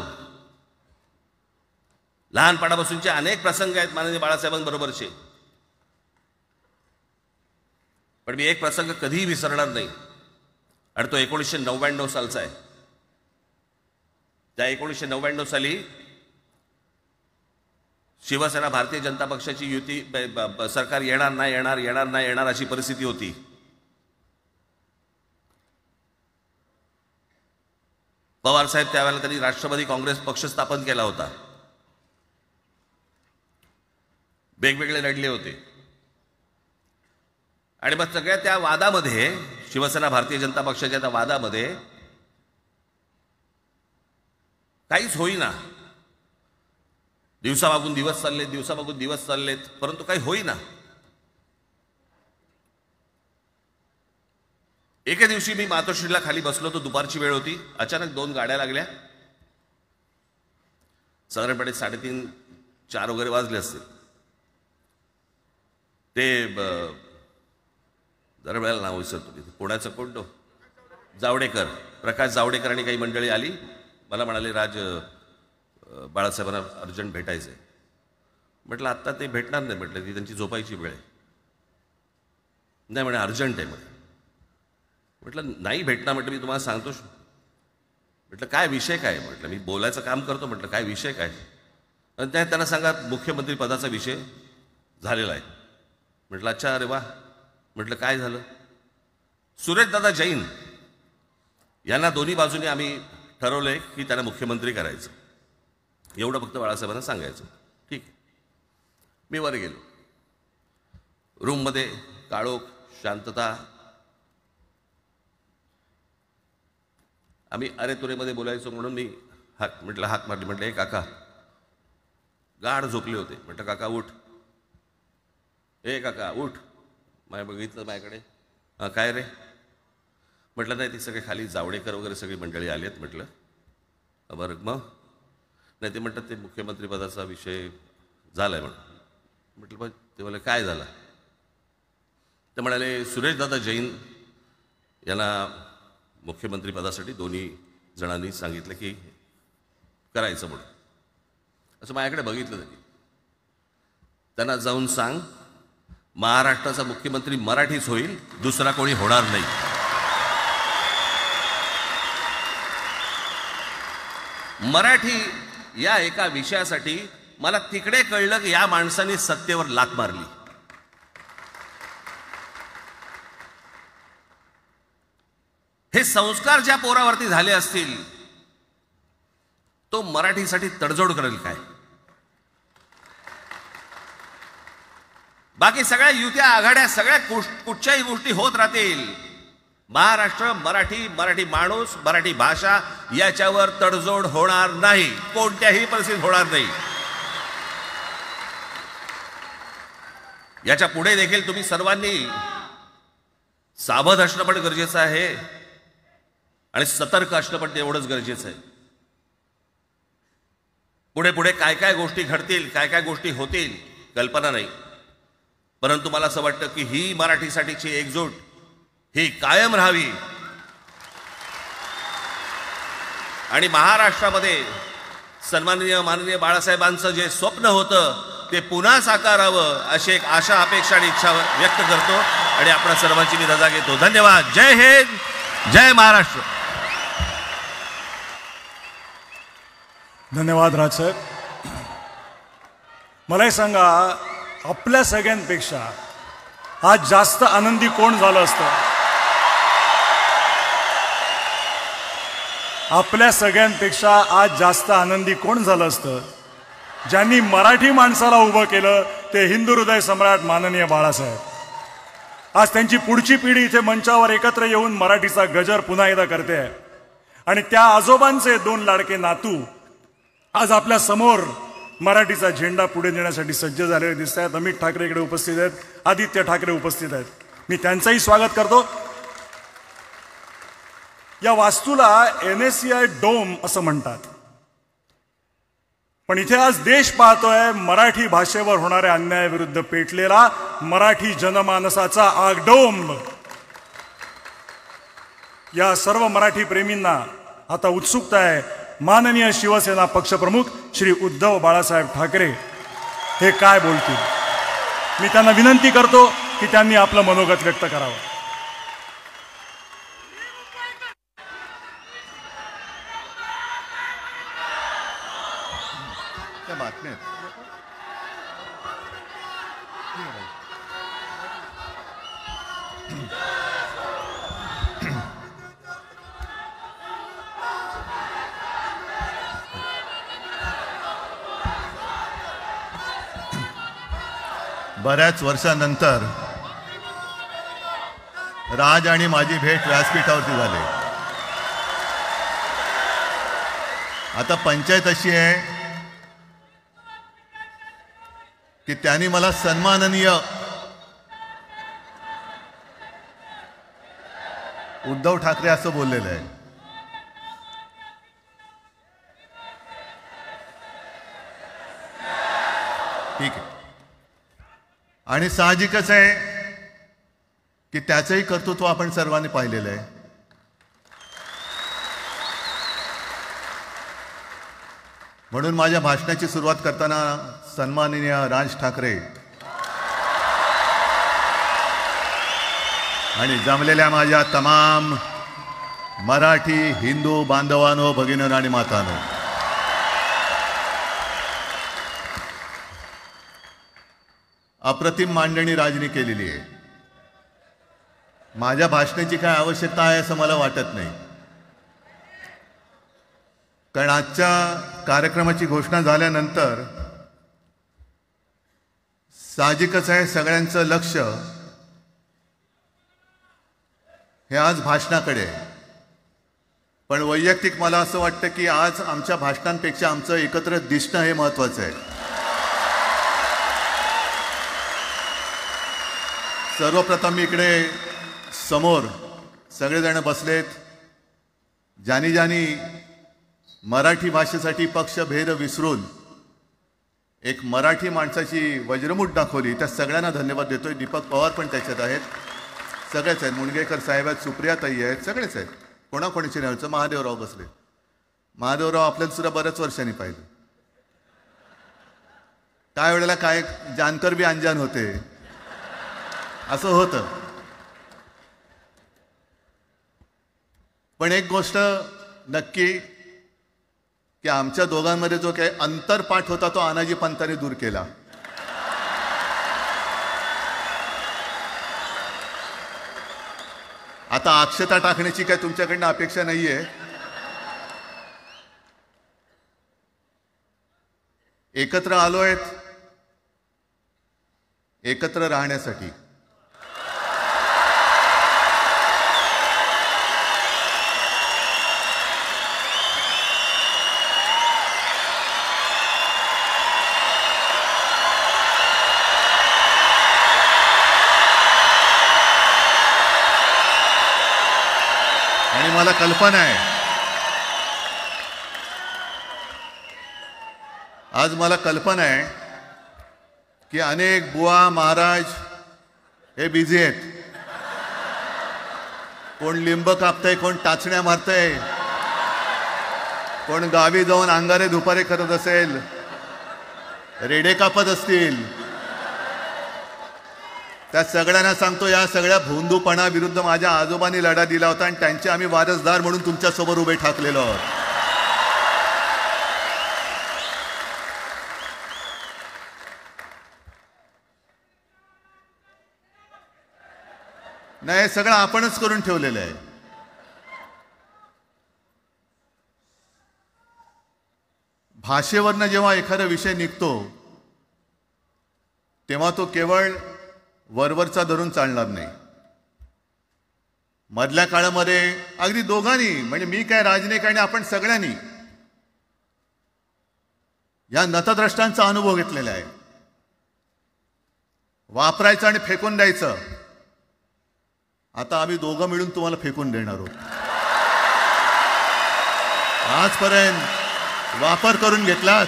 लहानपणापासूनचे अनेक प्रसंग आहेत माननीय बाळासाहेबांबरोबरचे, पण मी एक प्रसंग कधीही विसरणार नाही. आणि तो 1999 सालचा आहे. त्या 1999 साली शिवसेना भारतीय जनता पक्षाची युती सरकार येणार नाही अशी परिस्थिती होती. पवार साहेब त्यावेळेला त्यांनी राष्ट्रवादी काँग्रेस पक्ष स्थापन केला होता. वेगवेगळे लढले होते. आणि मग सगळ्या त्या वादामध्ये, शिवसेना भारतीय जनता पक्षाच्या त्या वादामध्ये काहीच होईना. दिवसामागून दिवस चाललेत, परंतु काही होईना. एके दिवशी मी मातोश्रीला खाली बसलो होतो, दुपारची वेळ होती. अचानक 2 गाड्या लागल्या. साधारणपणे 3:30-4 वगैरे वाजले असतील. ते जरा वेळेला नाव विसरतो तिथे, पुण्याचं कोणतो जावडेकर, प्रकाश जावडेकर आणि काही मंडळी आली. मला म्हणाले, राज बाळासाहेबांना अर्जंट भेटायचं आहे. म्हटलं आत्ता ते भेटणार नाही. म्हटलं ती त्यांची झोपायची वेळ आहे. नाही म्हणे अर्जंट आहे म्हणे. म्हटलं नाही भेटणार. म्हटलं मी तुम्हाला सांगतो. म्हटलं काय विषय काय. म्हटलं मी बोलायचं काम करतो. म्हटलं काय विषय काय. आणि त्यांना सांगा मुख्यमंत्री पदाचा विषय झालेला आहे. म्हटलं अच्छा, अरे वा. म्हटलं काय झालं. सुरेशदादा जैन यांना दोन्ही बाजूने आम्ही ठरवलंय की त्यांना मुख्यमंत्री करायचं. एवढं फक्त बाळासाहेबांना सांगायचं. ठीक आहे. मी वर गेलो. रूममध्ये काळोख, शांतता. आम्ही अरे तुरेमध्ये बोलायचो म्हणून मी हाक मारली. म्हटलं हे काका. गाढ झोपले होते. म्हटलं काका उठ. ए काका उठ. बघितलं माझ्याकडे. हां काय रे. म्हटलं नाही ते सगळे खाली जावडेकर वगैरे सगळी मंडळी आली आहेत. म्हटलं बरं मग. नाही ते म्हणतात ते मुख्यमंत्री पदाचा विषय झाला आहे म्हणून. म्हटलं पण ते मला काय झालं. ते म्हणाले सुरेशदादा जैन यांना मुख्यमंत्री पदासाठी दोन्ही जणांनी सांगितलं की करायचं म्हणून. असं माझ्याकडे बघितलं त्यांनी. त्यांना जाऊन सांग महाराष्ट्राचा मुख्यमंत्री मराठीच होईल, दुसरा कोणी होणार नाही. मराठी या एका विषयासाठी मला तिकडे कळलं की या माणसाने सत्तेवर लाथ मारली. हे संस्कार ज्या पोरावरती झाले असतील तो मराठीसाठी तडजोड करेल काय. बाकी सगळ्या युत्या आघाड्या सगळ्या कुठच्याही गोष्टी होत राहतील. महाराष्ट्र, मराठी माणूस, मराठी भाषा याच्यावर तडजोड होणार नाही. कोणत्याही परिस्थितीत होणार नाही. याच्या पुढे देखील तुम्ही सर्वांनी सावध असणं पण गरजेचं आहे आणि सतर्क असणं पण तेवढंच गरजेचं आहे. पुढे पुढे काय काय गोष्टी घडतील, काय काय गोष्टी होतील कल्पना नाही, परंतु मला असं वाटतं की ही मराठीसाठीची एकजूट ही कायम राहावी आणि महाराष्ट्रामध्ये माननीय बाळासाहेबांचं जे स्वप्न होतं ते पुन्हा साकारावं अशी एक आशा, अपेक्षा आणि इच्छा व्यक्त करतो आणि आपल्या सर्वांची मी रजा घेतो. धन्यवाद. जय हिंद, जय महाराष्ट्र. धन्यवाद राजसाहेब. मला हे सांगा, आपल्या सगळ्यांपेक्षा आज जास्त आनंदी कोण झालं असतं? आपल्या सगळ्यांपेक्षा आज जास्त आनंदी कोण झालं असतं? ज्यांनी मराठी माणसाला उभं केलं ते हिंदू हृदय सम्राट माननीय बाळासाहेब. आज त्यांची पुढची पिढी इथे मंचावर एकत्र येऊन मराठीचा गजर पुन्हा एकदा करते आहे आणि त्या आजोबांचे 2 लाडके नातू आज आपल्या समोर मराठीचा झेंडा पुढे नेण्यासाठी सज्ज झालेले दिसत आहेत. अमित ठाकरे इकडे उपस्थित आहेत, आदित्य ठाकरे उपस्थित आहेत. मी त्यांचंही स्वागत करतो. या वास्तूला NSCI डोम असं म्हणतात, पण इथे आज देश पाहतोय मराठी भाषेवर होणाऱ्या अन्यायाविरुद्ध पेटलेला मराठी जनमानसाचा आगडोंब. या सर्व मराठी प्रेमींना आता उत्सुकता आहे माननीय शिवसेना पक्षप्रमुख श्री उद्धव बाळासाहेब ठाकरे हे काय बोलतील. मी त्यांना विनंती करतो की त्यांनी आपलं मनोगत व्यक्त करावं. बऱ्याच वर्षानंतर राज आणि माझी भेट व्यासपीठावरती झाली. आता पंचायत अशी आहे की त्यांनी मला सन्माननीय उद्धव ठाकरे असं बोललेलं आहे. ठीक आहे, आणि साहजिकच आहे की त्याचंही कर्तृत्व आपण सर्वांनी पाहिलेलं आहे. म्हणून माझ्या भाषणाची सुरुवात करताना सन्माननीय राज ठाकरे आणि जमलेल्या माझ्या तमाम मराठी हिंदू बांधवांनो, भगिनींनो आणि मातांनो, अप्रतिम मांडणी राजनी केलेली आहे. माझ्या भाषणाची काय आवश्यकता आहे असं मला वाटत नाही, कारण आजच्या कार्यक्रमाची घोषणा झाल्यानंतर साहजिकच आहे सगळ्यांचं लक्ष हे आज भाषणाकडे आहे. पण वैयक्तिक मला असं वाटतं की आज आमच्या भाषणांपेक्षा आमचं एकत्र दिसणं हे महत्त्वाचं आहे. सर्वप्रथम मी इकडे समोर सगळेजण बसलेत, ज्यांनी ज्यांनी मराठी भाषेसाठी पक्षभेद विसरून एक मराठी माणसाची वज्रमूठ दाखवली, त्या सगळ्यांना धन्यवाद देतोय. दीपक पवार पण त्याच्यात आहेत, सगळेच आहेत, मुणगेकर साहेब आहेत, सुप्रियाताई आहेत, सगळेच आहेत. कोणाकोणीचे नाही. महादेवराव बसले. महादेवराव आपल्याला सुद्धा बऱ्याच वर्षांनी पाहिलं. काय वेळेला काय जानकर बी अंजान होते, असं होतं. पण एक गोष्ट नक्की की आमच्या दोघांमध्ये जो काही अंतरपाठ होता तो आनाजी पंतांनी दूर केला. आता अक्षता टाकण्याची काय तुमच्याकडनं अपेक्षा नाहीये. एकत्र आलोय एकत्र राहण्यासाठी. मला कल्पना आहे, आज मला कल्पना आहे की अनेक बुवा महाराज हे बिझी आहेत. कोण लिंब कापतंय, कोण टाचण्या मारतंय, कोण गावी जाऊन अंगारे दुपारे करत असेल, रेडे कापत असतील. त्या सगळ्यांना सांगतो, या सगळ्या भोंदूपणा विरुद्ध माझ्या आजोबांनी लढा दिला होता आणि त्यांचे आम्ही वारसदार म्हणून तुमच्या समोर उभे ठाकलेलो आहोत. नाही, हे सगळं आपणच करून ठेवलेलं आहे. भाषेवरनं जेव्हा एखादा विषय निघतो तेव्हा तो केवळ वरवरचा धरून चालणार नाही. मधल्या काळामध्ये अगदी दोघांनी, म्हणजे मी काय, राजनिक आणि आपण सगळ्यांनी या नतद्रष्टांचा अनुभव घेतलेला आहे. वापरायचं आणि फेकून द्यायचं. आता आम्ही दोघं मिळून तुम्हाला फेकून देणार आहोत. आजपर्यंत वापर करून घेतलात.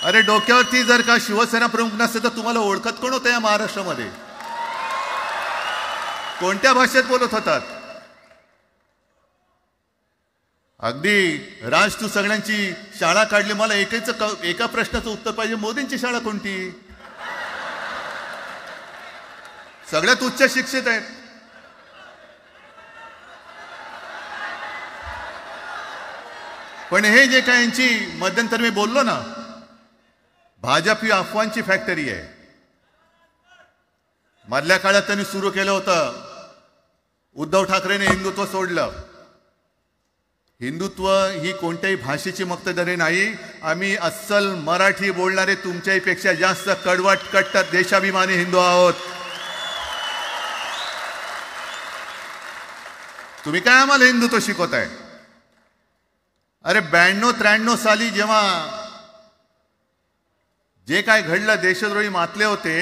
अरे डोक्यावरती जर का शिवसेना प्रमुख नसते तर तुम्हाला ओळखत कोण होतं या महाराष्ट्रामध्ये? कोणत्या भाषेत बोलत होतात? अगदी राज, तू सगळ्यांची शाळा काढली. मला एका प्रश्नाचं उत्तर पाहिजे, मोदींची शाळा कोणती? सगळ्यात उच्च शिक्षित आहेत. पण हे जे काय यांची मध्यंतर मी बोललो ना, भाजप ही अफवांची फॅक्टरी आहे. मधल्या काळात त्यांनी सुरू केलं होतं. उद्धव ठाकरेने हिंदुत्व सोडलं. हिंदुत्व ही कोणत्याही भाषेची मक्तेदारी नाही. आम्ही अस्सल मराठी बोलणारे तुमच्याही पेक्षा जास्त कडवट कट्टर देशाभिमानी हिंदू आहोत. तुम्ही काय आम्हाला हिंदुत्व शिकवताय? अरे 92-93 साली जेव्हा जे काय घडलं, देशद्रोही मातले होते,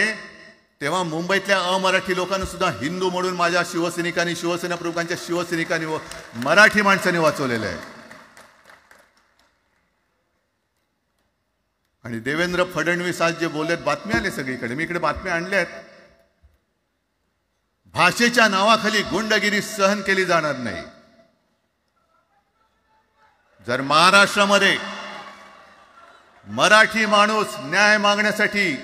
तेव्हा मुंबईतल्या अमराठी लोकांना सुद्धा हिंदू म्हणून माझ्या शिवसैनिकांनी, शिवसेना प्रमुखांच्या शिवसैनिकांनी व मराठी माणसांनी वाचवलेलं आहे. आणि देवेंद्र फडणवीस आज जे बोललेत, बातमी आले सगळीकडे, मी इकडे बातम्या आणल्यात. भाषेच्या नावाखाली गुंडगिरी सहन केली जाणार नाही. जर महाराष्ट्रामध्ये मराठी माणूस न्याय मागण्यासाठी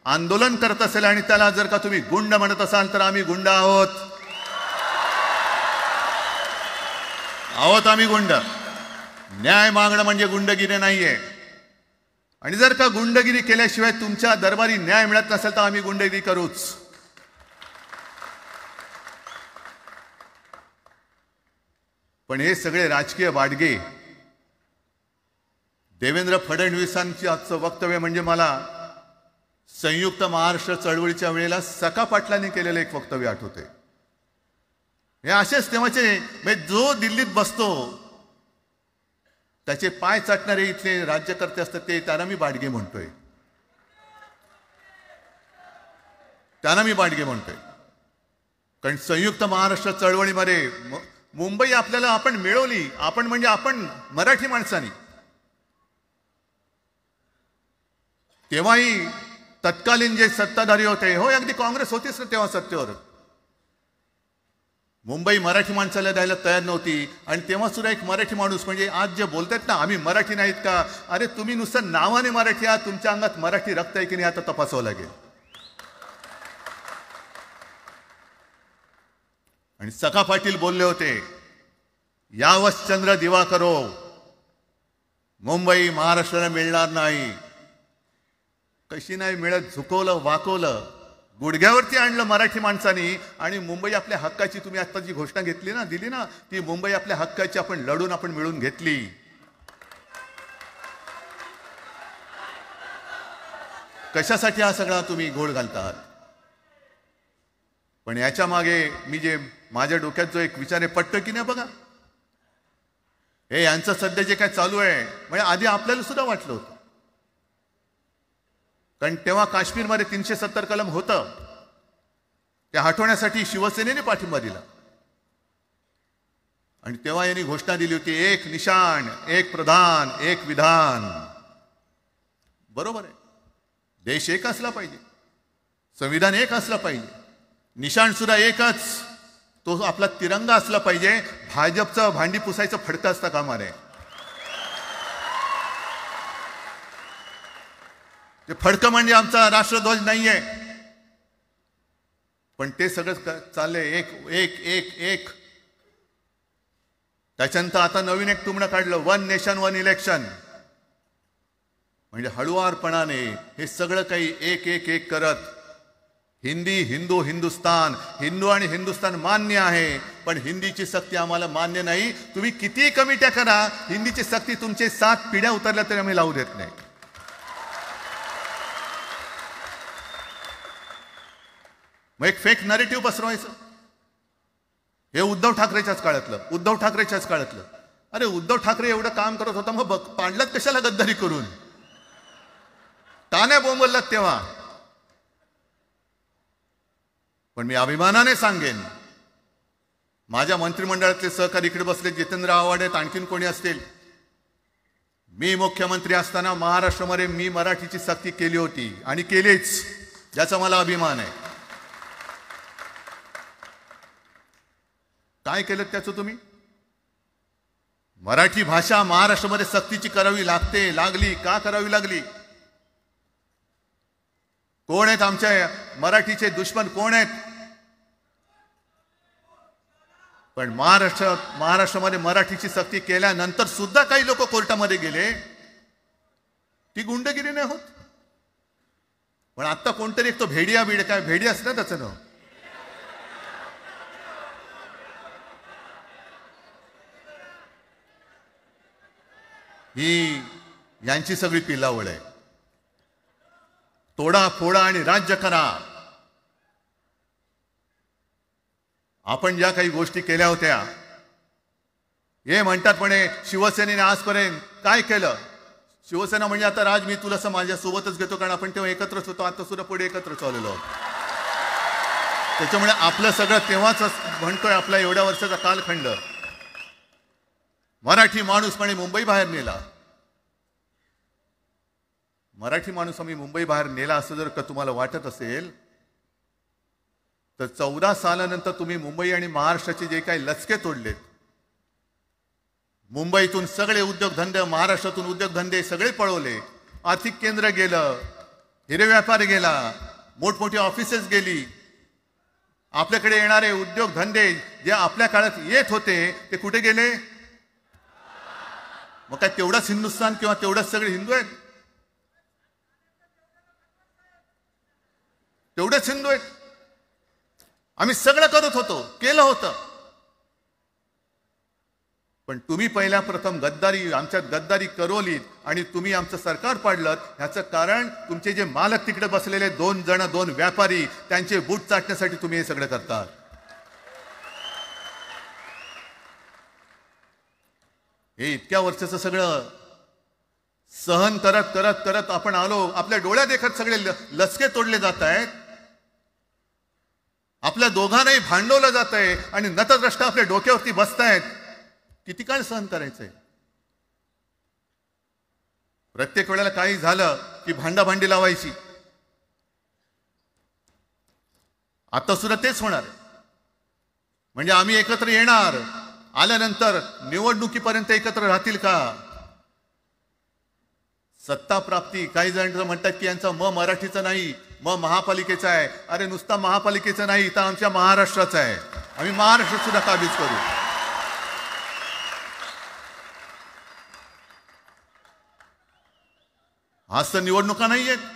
आंदोलन करत असेल आणि त्याला जर का तुम्ही गुंड म्हणत असाल तर आम्ही गुंड आहोत. आम्ही गुंड. न्याय मागणं म्हणजे गुंडगिरी नाहीये. आणि जर का गुंडगिरी केल्याशिवाय तुमच्या दरबारी न्याय मिळत नसेल तर आम्ही गुंडगिरी करूच. पण हे सगळे राजकीय वाडगे, देवेंद्र फडणवीसांची आजचं वक्तव्य म्हणजे मला संयुक्त महाराष्ट्र चळवळीच्या वेळेला सखा पाटलांनी केलेलं एक वक्तव्य आठवते. हे असेच तेव्हाचे, म्हणजे जो दिल्लीत बसतो त्याचे पाय चाटणारे इथले राज्यकर्ते असतात, ते त्यांना मी बाडगे म्हणतोय. कारण संयुक्त महाराष्ट्र चळवळीमध्ये मुंबई आपल्याला आपण मिळवली. आपण म्हणजे आपण मराठी माणसांनी. तेव्हाही तत्कालीन जे सत्ताधारी होते, हो अगदी काँग्रेस होतीच ना तेव्हा सत्तेवर, मुंबई मराठी माणसाला द्यायला तयार नव्हती. आणि तेव्हा सुद्धा एक मराठी माणूस, म्हणजे आज जे बोलतात ना आम्ही मराठी नाहीत का, अरे तुम्ही नुसतं नावाने मराठी आहात, तुमच्या अंगात मराठी रक्त आहे की नाही आता तपासावं लागेल. आणि सखा पाटील बोलले होते, यावच चंद्र दिवाकरो, मुंबई महाराष्ट्राला मिळणार नाही. कशी नाही मिळत? झुकवलं, वाकवलं, गुडघ्यावरती आणलं मराठी माणसानी. आणि मुंबई आपल्या हक्काची, तुम्ही आता जी घोषणा घेतली ना, दिली ना, ती मुंबई आपल्या हक्काची आपण लढून आपण मिळून घेतली. कशासाठी हा सगळा तुम्ही घोळ घालतात? पण याच्या मागे मी जे माझ्या डोक्यात जो एक विचार आहे, पटतं की नाही बघा. हे यांचं सध्या जे काय चालू आहे, म्हणजे आधी आपल्याला सुद्धा वाटलं होतं. कारण तेव्हा काश्मीरमध्ये 370 कलम होतं, ते हटवण्यासाठी शिवसेनेने पाठिंबा दिला. आणि तेव्हा यांनी घोषणा दिली होती, एक निशाण, एक प्रधान, एक विधान. बरोबर आहे, देश एक असला पाहिजे, संविधान एक असलं पाहिजे, निशाण सुद्धा एकच, तो आपला तिरंगा असला पाहिजे. भाजपचं भांडी पुसायचं फडकं असता कामा नये. ते फडकं म्हणजे आमचा राष्ट्रध्वज नाहीये, पण ते सगळं चाललंय एक एक एक एक. त्याच्यानंतर आता नवीन एक टुमणं काढलं, 1 नेशन 1 इलेक्शन. म्हणजे हळुवारपणाने हे सगळं काही एक एक एक करत, हिंदी, हिंदू, हिंदुस्तान, हिंदू आणि हिंदुस्तान मान्य आहे, पण हिंदीची सक्ती आम्हाला मान्य नाही. तुम्ही कितीही कमिट्या करा, हिंदीची सक्ती तुमचे 7 पिढ्या उतरल्या तरी आम्ही लावू देत नाही. मग एक फेक नरेटिव्ह पसरवायचं. हे उद्धव ठाकरेच्याच काळातलं. अरे उद्धव ठाकरे एवढं काम करत होता, मग पाडलात कशाला गद्दारी करून? टाण्या बोंबललात तेव्हा. पण मी अभिमानाने सांगेन, माझ्या मंत्रिमंडळातले सहकारी इकडे बसले, जितेंद्र आव्हाड आहेत, आणखीन कोणी असतील. मी मुख्यमंत्री असताना महाराष्ट्रामध्ये मी मराठीची सक्ती केली होती आणि केलीच, ज्याचा मला अभिमान आहे. काय केलं त्याचं तुम्ही? मराठी भाषा महाराष्ट्रामध्ये सक्तीची करावी लागली. का करावी लागली? कोण आहेत आमच्या मराठीचे दुश्मन, कोण आहेत? पण महाराष्ट्रामध्ये मराठीची सक्ती केल्यानंतर सुद्धा काही लोक कोर्टामध्ये गेले. ती गुंडगिरी नाही होत. पण आता कोणतरी एक तो भेडिया असं ना त्याचं नाव, ही यांची सगळी पिलावळ आहे. तोडा फोडा आणि राज्य करा. आपण ज्या काही गोष्टी केल्या होत्या, हे म्हणतात म्हणे शिवसेनेने आजपर्यंत काय केलं. शिवसेना म्हणजे आता राज, मी तुला माझ्या सोबतच घेतो, कारण आपण तेव्हा एकत्रच होतो, आता सुद्धा पुढे एकत्र चाललेलो आहोत. त्याच्यामुळे आपलं सगळं तेव्हाच म्हणतोय, आपला एवढ्या वर्षाचा कालखंड. मराठी माणूस म्हणे मुंबई बाहेर नेला. मराठी माणूस आम्ही मुंबई बाहेर नेला असं जर का तुम्हाला वाटत असेल, तर 14 सालानंतर तुम्ही मुंबई आणि महाराष्ट्राचे जे काही लचके तोडलेत, मुंबईतून सगळे उद्योगधंदे, महाराष्ट्रातून उद्योगधंदे सगळे पळवले, आर्थिक केंद्र गेलं, हिरे व्यापार गेला, मोठमोठी ऑफिसेस गेली. आपल्याकडे येणारे उद्योगधंदे जे आपल्या काळात येत होते ते कुठे गेले? मग काय तेवढाच हिंदुस्थान किंवा तेवढाच सगळे हिंदू आहेत? तेवढेच हिंदू आहेत? आम्ही सगळं करत होतो, केलं होतं. पण तुम्ही पहिल्या प्रथम आमच्यात गद्दारी करवलीत आणि तुम्ही आमचं सरकार पाडलं. ह्याचं कारण तुमचे जे मालक तिकडे बसलेले 2 व्यापारी, त्यांचे बूट चाटण्यासाठी तुम्ही हे सगळं करतात. हे इतक्या वर्षाचं सगळं सहन करत करत करत आपण आलो. आपल्या डोळ्या देखत सगळे लचके तोडले जात आहेत. आपल्या दोघांनाही भांडवलं जात आहे आणि नतद्रष्ट आपल्या डोक्यावरती बसतायत. किती काळ सहन करायचंय? प्रत्येक वेळेला काही झालं की भांडाभांडी लावायची. आता सुद्धा तेच होणार. म्हणजे आम्ही एकत्र येणार, आल्यानंतर निवडणुकीपर्यंत एकत्र राहतील का? सत्ता प्राप्ती, काही जण म्हणतात की यांचा मराठीचा नाही, महापालिकेचा आहे. अरे नुसता महापालिकेचा नाही, तर आमच्या महाराष्ट्राचा आहे. आम्ही महाराष्ट्र सुद्धा काबीज करू. आज तर निवडणुका नाही आहेत.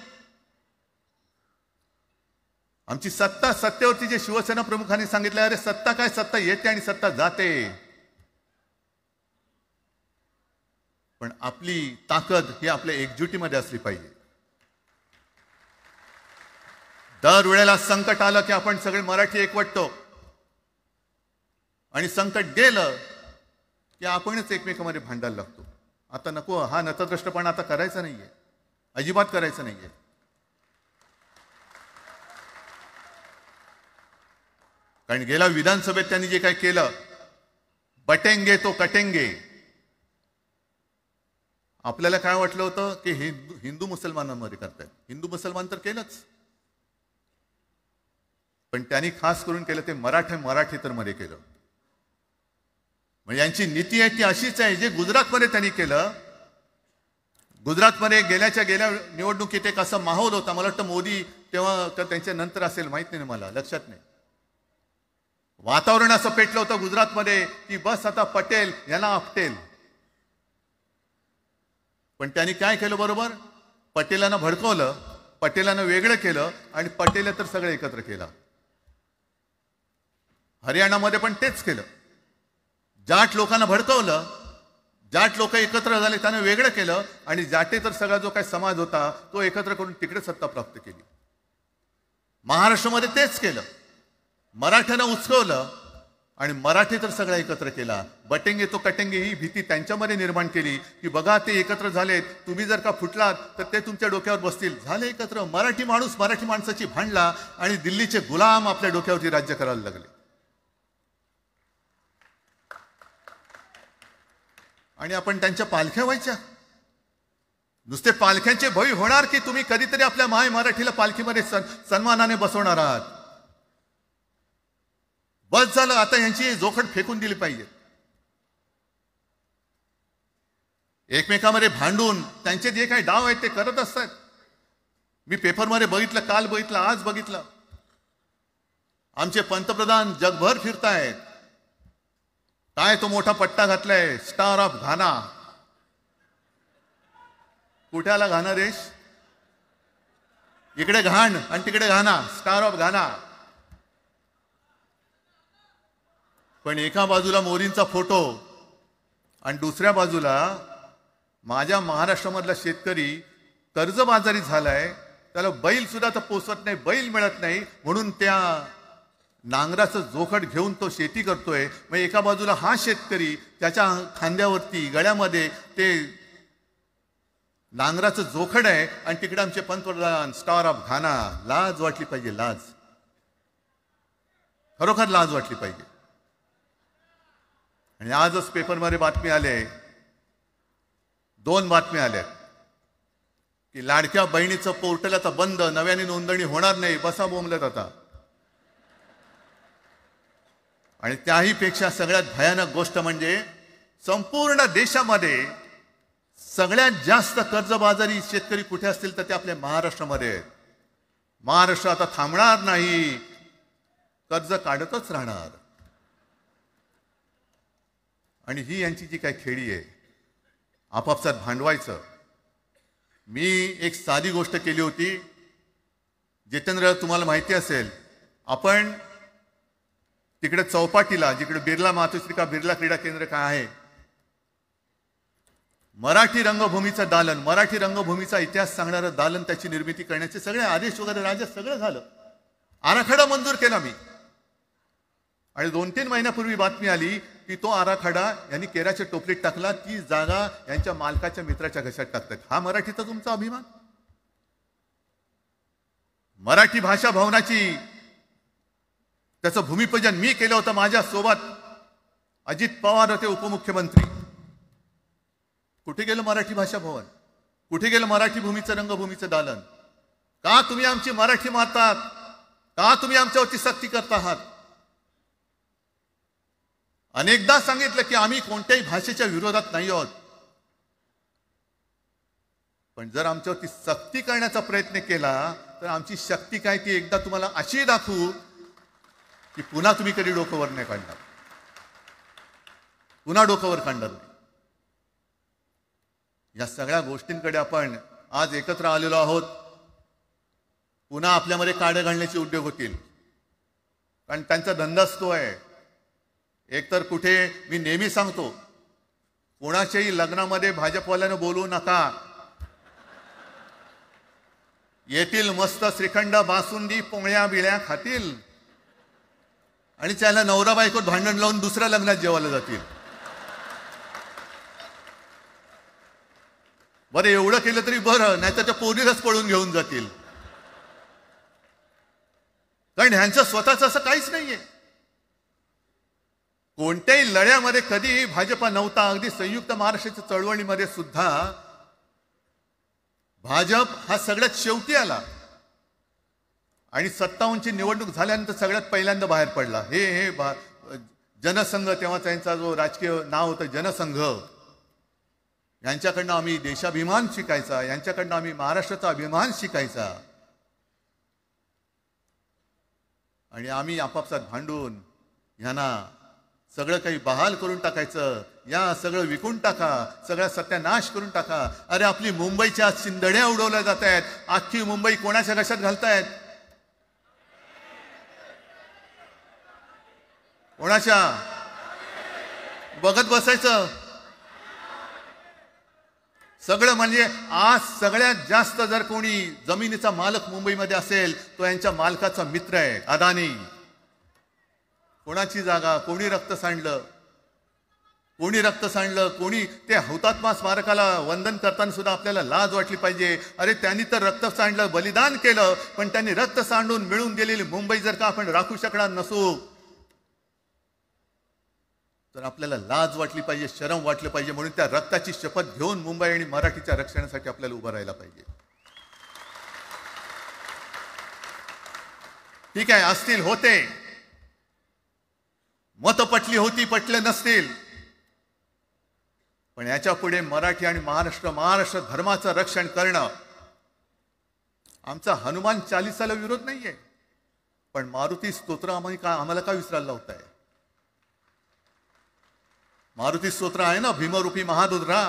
आमची सत्तेवरती जे शिवसेना प्रमुखांनी सांगितलं, अरे सत्ता काय, सत्ता येते आणि सत्ता जाते. पण आपली ताकद ही आपल्या एकजुटीमध्ये असली पाहिजे. दर वेळेला संकट आलं की आपण सगळे मराठी एकवटतो आणि संकट गेलं की आपणच एकमेकांमध्ये भांडायला लागतो. आता नको, हा नतद्रष्टपणा आता करायचा नाहीये, अजिबात करायचं नाहीये. कारण गेल्या विधानसभेत त्यांनी जे काही केलं, बटेंगे तो कटेंगे. आपल्याला काय वाटलं होतं की हिंदू मुसलमानांमध्ये करतायत. हिंदू मुसलमान तर केलंच, पण त्यांनी खास करून केलं ते मराठी मध्ये केलं. म्हणजे यांची नीती आहे ती अशीच आहे जे गुजरातमध्ये त्यांनी केलं. गुजरातमध्ये गेल्या निवडणुकीत एक असा माहोल होता, मला वाटतं मोदी तेव्हा तर त्यांच्या नंतर असेल, माहित नाही मला, लक्षात नाही. वातावरण असं पेटलं होतं गुजरातमध्ये की बस आता पटेल यांना आपटेल. पण त्यांनी काय केलं बरोबर, पटेलांना भडकवलं, पटेलांना वेगळं केलं आणि पटेल तर सगळं एकत्र केलं. हरियाणामध्ये पण तेच केलं. जाट लोकांना भडकवलं, जाट लोक एकत्र झाले त्यांना वेगळं केलं आणि जाटे तर सगळा जो काही समाज होता तो एकत्र करून तिकडे सत्ता प्राप्त केली. महाराष्ट्रामध्ये तेच केलं. मराठ्यांना उचकवलं आणि मराठी तर सगळा एकत्र केला. बटेंगे तो कटेंगे ही भीती त्यांच्यामध्ये निर्माण केली की बघा ते एकत्र झालेत, तुम्ही जर का फुटलात तर ते तुमच्या डोक्यावर बसतील. झाले एकत्र. मराठी माणूस मराठी माणसाची भांडला आणि दिल्लीचे गुलाम आपल्या डोक्यावरती राज्य करायला लागले. आणि आपण त्यांच्या पालख्या व्हायच्या. नुसते पालख्यांचे भवी होणार की तुम्ही कधीतरी आपल्या माय मराठीला पालखीमध्ये सन्मानाने बसवणार आहात. बस झालं, आता यांची जोखड फेकून दिली पाहिजे. एकमेकांमध्ये भांडून त्यांचे जे काही डाव आहेत ते करत असतात. मी पेपरमध्ये बघितलं, काल बघितलं, आज बघितलं. आमचे पंतप्रधान जगभर फिरतायत. काय तो मोठा पट्टा घातलाय, स्टार ऑफ घाना. कुठे आला घाना देश? इकडे घाण आणि तिकडे घाना, स्टार ऑफ घाना. पण एका बाजूला मोदींचा फोटो आणि दुसऱ्या बाजूला माझ्या महाराष्ट्रामधला शेतकरी कर्जबाजारी झालाय, त्याला बैल सुद्धा तर पोचवत नाही, बैल मिळत नाही, म्हणून त्या नांगराचं जोखड घेऊन तो शेती करतोय. मग एका बाजूला हा शेतकरी त्याच्या खांद्यावरती गळ्यामध्ये ते नांगराचं जोखड आहे आणि तिकडे आमचे पंतप्रधान स्टार ऑफ घाना. लाज वाटली पाहिजे, लाज, खरोखर लाज वाटली पाहिजे. आणि आजच पेपरमध्ये बातमी आले, 2 बातम्या आल्या की लाडक्या बहिणीचं पोर्टल आता बंद, नव्याने नोंदणी होणार नाही. बसा बोंबलत आता. आणि त्याही पेक्षा सगळ्यात भयानक गोष्ट म्हणजे संपूर्ण देशामध्ये सगळ्यात जास्त कर्जबाजारी शेतकरी कुठे असतील तर ते आपल्या महाराष्ट्रामध्ये आहेत. महाराष्ट्र आता थांबणार नाही, कर्ज काढतच राहणार. आणि ही यांची जी काही खेळी आहे, आपापसात भांडवायचं. मी एक साधी गोष्ट केली होती. जितेंद्र, तुम्हाला माहिती असेल, आपण तिकडे चौपाटीला, जिकडे बिर्ला मातोश्री बिर्ला क्रीडा केंद्र काय आहे, मराठी रंगभूमीचं दालन, मराठी रंगभूमीचा इतिहास सांगणारं दालन, त्याची निर्मिती करण्याचे सगळे आदेश वगैरे राज्य सगळं झालं. आराखडा मंजूर केला मी. आणि 2-3 महिन्यापूर्वी बातमी आली की तो आराखडा यांनी केराच्या टोपलीत टाकला. ती जागा यांच्या मालकाच्या मित्राच्या घशात टाकतात. हा मराठीचा तुमचा अभिमान? मराठी भाषा भवनाची त्याचं भूमिपूजन मी केलं होतं. माझ्या सोबत अजित पवार होते, उपमुख्यमंत्री. कुठे गेलं मराठी भाषा भवन? कुठे गेलं मराठी भूमीचं रंगभूमीचं दालन? का तुम्ही आमची मराठी मारतात? का तुम्ही आमच्यावरती सक्ती करता आहात? अनेकदा सांगितलं की आम्ही कोणत्याही भाषेच्या विरोधात नाही आहोत, पण जर आमच्यावरती सक्ती करण्याचा प्रयत्न केला तर आमची शक्ती काय ती एकदा तुम्हाला अशी दाखवू की पुन्हा तुम्ही कधी डोकंवर नाही काढणार, पुन्हा डोकंवर काढणार नाही. या सगळ्या गोष्टींकडे आपण आज एकत्र आलेलो आहोत. पुन्हा आपल्यामध्ये काड्या घालण्याचे उद्योग होतील, कारण त्यांचा धंदाच तो आहे. एकतर कुठे, मी नेहमी सांगतो, कोणाच्याही लग्नामध्ये भाजपवाल्यानं बोलवू नका. येतील मस्त श्रीखंड, बासुंदी, पोळ्या बिळ्या खातील आणि त्याला नवरा बायकोत भांडण लावून दुसऱ्या लग्नात जेवायला जातील. बरं, एवढं केलं तरी बरं, नाही तर त्या पोरीलाच पळून घेऊन जातील. कारण ह्यांचं स्वतःच असं काहीच नाहीये. कोणत्याही लढ्यामध्ये कधीही भाजपा नव्हता. अगदी संयुक्त महाराष्ट्राच्या चळवळीमध्ये सुद्धा भाजप हा सगळ्यात शेवटी आला आणि 57ची निवडणूक झाल्यानंतर सगळ्यात पहिल्यांदा बाहेर पडला. हे जनसंघ, तेव्हा त्यांचा जो राजकीय नाव होतं जनसंघ, यांच्याकडनं आम्ही देशाभिमान शिकायचा, यांच्याकडनं आम्ही महाराष्ट्राचा अभिमान शिकायचा. आणि आम्ही आपापसात भांडून ह्यांना सगळं काही बहाल करून टाकायचं, या सगळं विकून टाका, सगळा सत्यानाश करून टाका. अरे आपली मुंबईच्या शिंदड्या उडवल्या जात आहेत. अख्खी मुंबई कोणाच्या कशात घालतायत? कोणाच्या? बघत बसायचं सगळं. म्हणजे आज सगळ्यात जास्त जर कोणी जमिनीचा मालक मुंबईमध्ये असेल तो यांच्या मालकाचा मित्र आहे, अदानी. कोणाची जागा? कोणी रक्त सांडलं? कोणी ते हुतात्मा स्मारकाला वंदन करताना सुद्धा आपल्याला लाज वाटली पाहिजे. अरे त्यांनी तर रक्त सांडलं, बलिदान केलं, पण त्यांनी रक्त सांडून मिळून गेलेली मुंबई जर का आपण राखू शकणार नसू तर आपल्याला लाज वाटली पाहिजे, शरम वाटलं पाहिजे. म्हणून त्या रक्ताची शपथ घेऊन मुंबई आणि मराठीच्या रक्षणासाठी आपल्याला उभं राहायला पाहिजे. ठीक आहे, असतील, होते मत, पटली होती, पटले नसतील, पण याच्या पुढे मराठी आणि महाराष्ट्र धर्माचं रक्षण करणं. आमचा हनुमान चालीसाला विरोध नाहीये, पण मारुती स्तोत्र आम्हाला का विसरायला लावताय? मारुती स्तोत्र आहे ना, भीमरूपी महारुद्रा.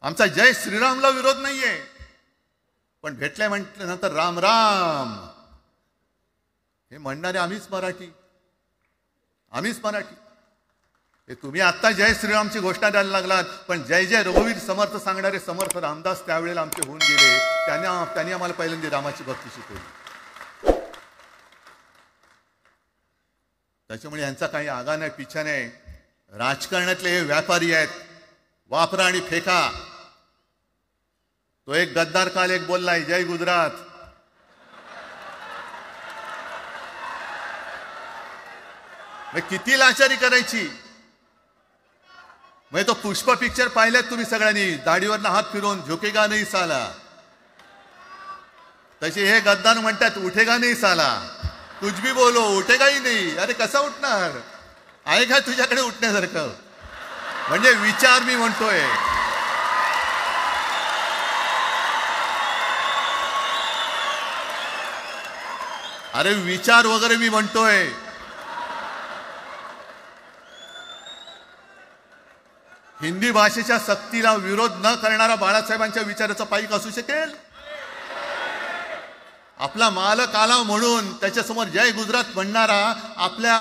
आमचा जय श्रीरामला विरोध नाहीये, पण भेटल्या म्हटल्यानंतर राम राम हे म्हणणारे आम्हीच मराठी. हे तुम्ही आता जय श्रीरामची घोषणा द्यायला लागलात, पण जय जय रघुवीर समर्थ सांगणारे समर्थ रामदास त्यावेळेला आमचे होऊन गेले. त्यांनी आम्हाला पहिल्यांदा रामाची भक्ती शिकवली. त्याच्यामुळे यांचा काही आगा नाही, पिछा नाही. राजकारणातले हे व्यापारी आहेत, वापरा आणि फेका. तो एक गद्दार काल एक बोललाय, जय गुजरात. किती लाचारी करायची? म्हणजे तो पुष्प पिक्चर पाहिल्यात तुम्ही सगळ्यांनी, दाढीवरनं हात फिरवून, झुकेगा नाही साला. तसे हे गद्दार म्हणतात, उठेगा नाही साला, कुछ भी बोलो उठेगा ही नाही. अरे कसा उठणार? आहे का तुझ्याकडे उठण्यासारखं? म्हणजे विचार मी म्हणतोय. अरे विचार वगैरे मी म्हणतोय. हिंदी भाषेच्या सक्तीला विरोध न करणारा बाळासाहेबांच्या विचाराचा पाईक असू शकेल? आपला मालक आला म्हणून त्याच्यासमोर जय गुजरात म्हणणारा आपल्या